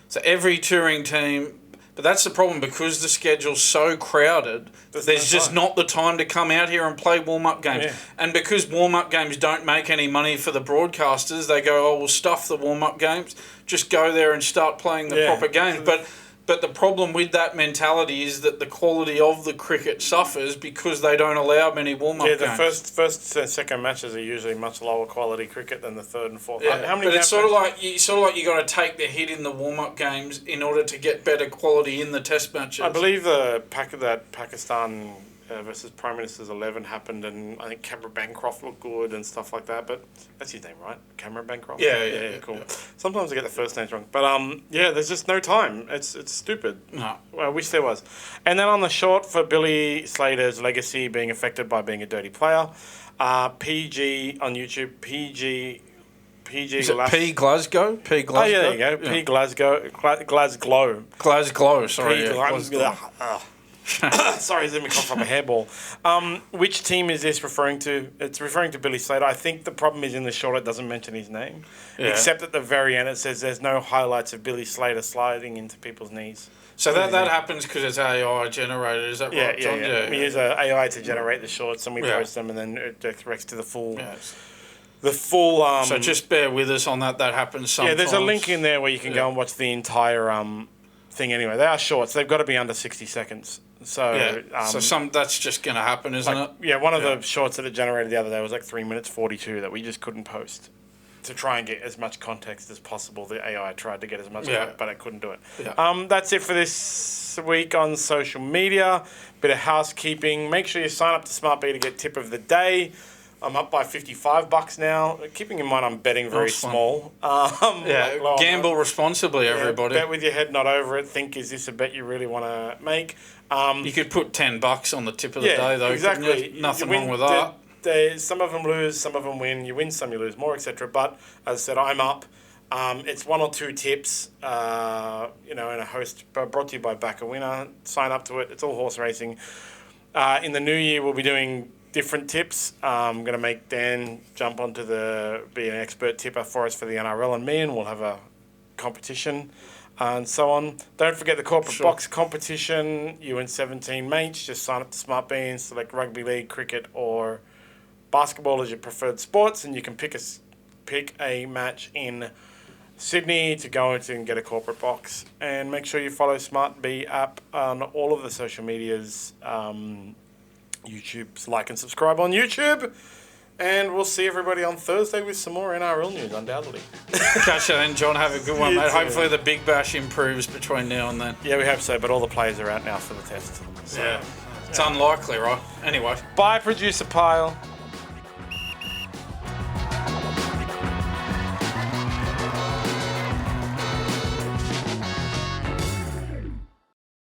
So every touring team, but that's the problem because the schedule's so crowded. There's just not the time to come out here and play warm-up games. Yeah. And because warm-up games don't make any money for the broadcasters, they go, we'll stuff the warm-up games. Just go there and start playing the proper games. But the problem with that mentality is that the quality of the cricket suffers because they don't allow many warm-up games. Yeah, the first and second matches are usually much lower quality cricket than the third and fourth. Yeah, but it's sort of like you got to take the hit in the warm-up games in order to get better quality in the Test matches. I believe that Pakistan versus Prime Minister's 11 happened, and I think Cameron Bancroft looked good and stuff like that. But that's his name, right? Cameron Bancroft? Yeah, cool. Yeah. Sometimes I get the first names wrong. But, there's just no time. It's stupid. No. Well, I wish there was. And then on the short for Billy Slater's legacy being affected by being a dirty player, PG on YouTube, PG... Is it P Glasgow? P Glasgow? Oh, yeah, there you go. P Glasgow. Glasgow. Glasgow, sorry. P Glasgow. Sorry, let me cough from a hairball. Which team is this referring to? It's referring to Billy Slater. I think the problem is in the short it doesn't mention his name. Yeah. Except at the very end it says there's no highlights of Billy Slater sliding into people's knees. So that happens because it's AI generated, is that right, John? Yeah. We use AI to generate the shorts and we post them and then it directs to the full... Yeah. The full... so just bear with us on that. That happens sometimes. Yeah, there's a link in there where you can go and watch the entire thing anyway. They are shorts. They've got to be under 60 seconds. So that's just going to happen, isn't it? Yeah, one of the shorts that it generated the other day was like 3 minutes 42 that we just couldn't post to try and get as much context as possible. The AI tried to get as much, but I couldn't do it. Yeah. That's it for this week on social media. Bit of housekeeping. Make sure you sign up to SmartB to get tip of the day. I'm up by $55 now. Keeping in mind I'm betting very small. Gamble responsibly, everybody. Bet with your head not over it. Think, is this a bet you really want to make? You could put $10 on the tip of the day, though. Exactly. Nothing wrong with that. Some of them lose, some of them win. You win some, you lose more, etc. But as I said, I'm up. It's one or two tips, and a host brought to you by Back a Winner. Sign up to it. It's all horse racing. In the new year, we'll be doing different tips. I'm going to make Dan jump onto be an expert tipper for us for the NRL and me, and we'll have a competition and so on. Don't forget the corporate box competition. You and 17 mates, just sign up to SmartB and select rugby league, cricket, or basketball as your preferred sports, and you can pick a match in Sydney to go into and get a corporate box. And make sure you follow SmartB app on all of the social medias. YouTube's like and subscribe on YouTube. And we'll see everybody on Thursday with some more NRL news, undoubtedly. Catch you then, John. Have a good one, mate. Hopefully the Big Bash improves between now and then. Yeah, we hope so, but all the players are out now for the test. So, it's unlikely, right? Anyway. Bye, Producer Pile.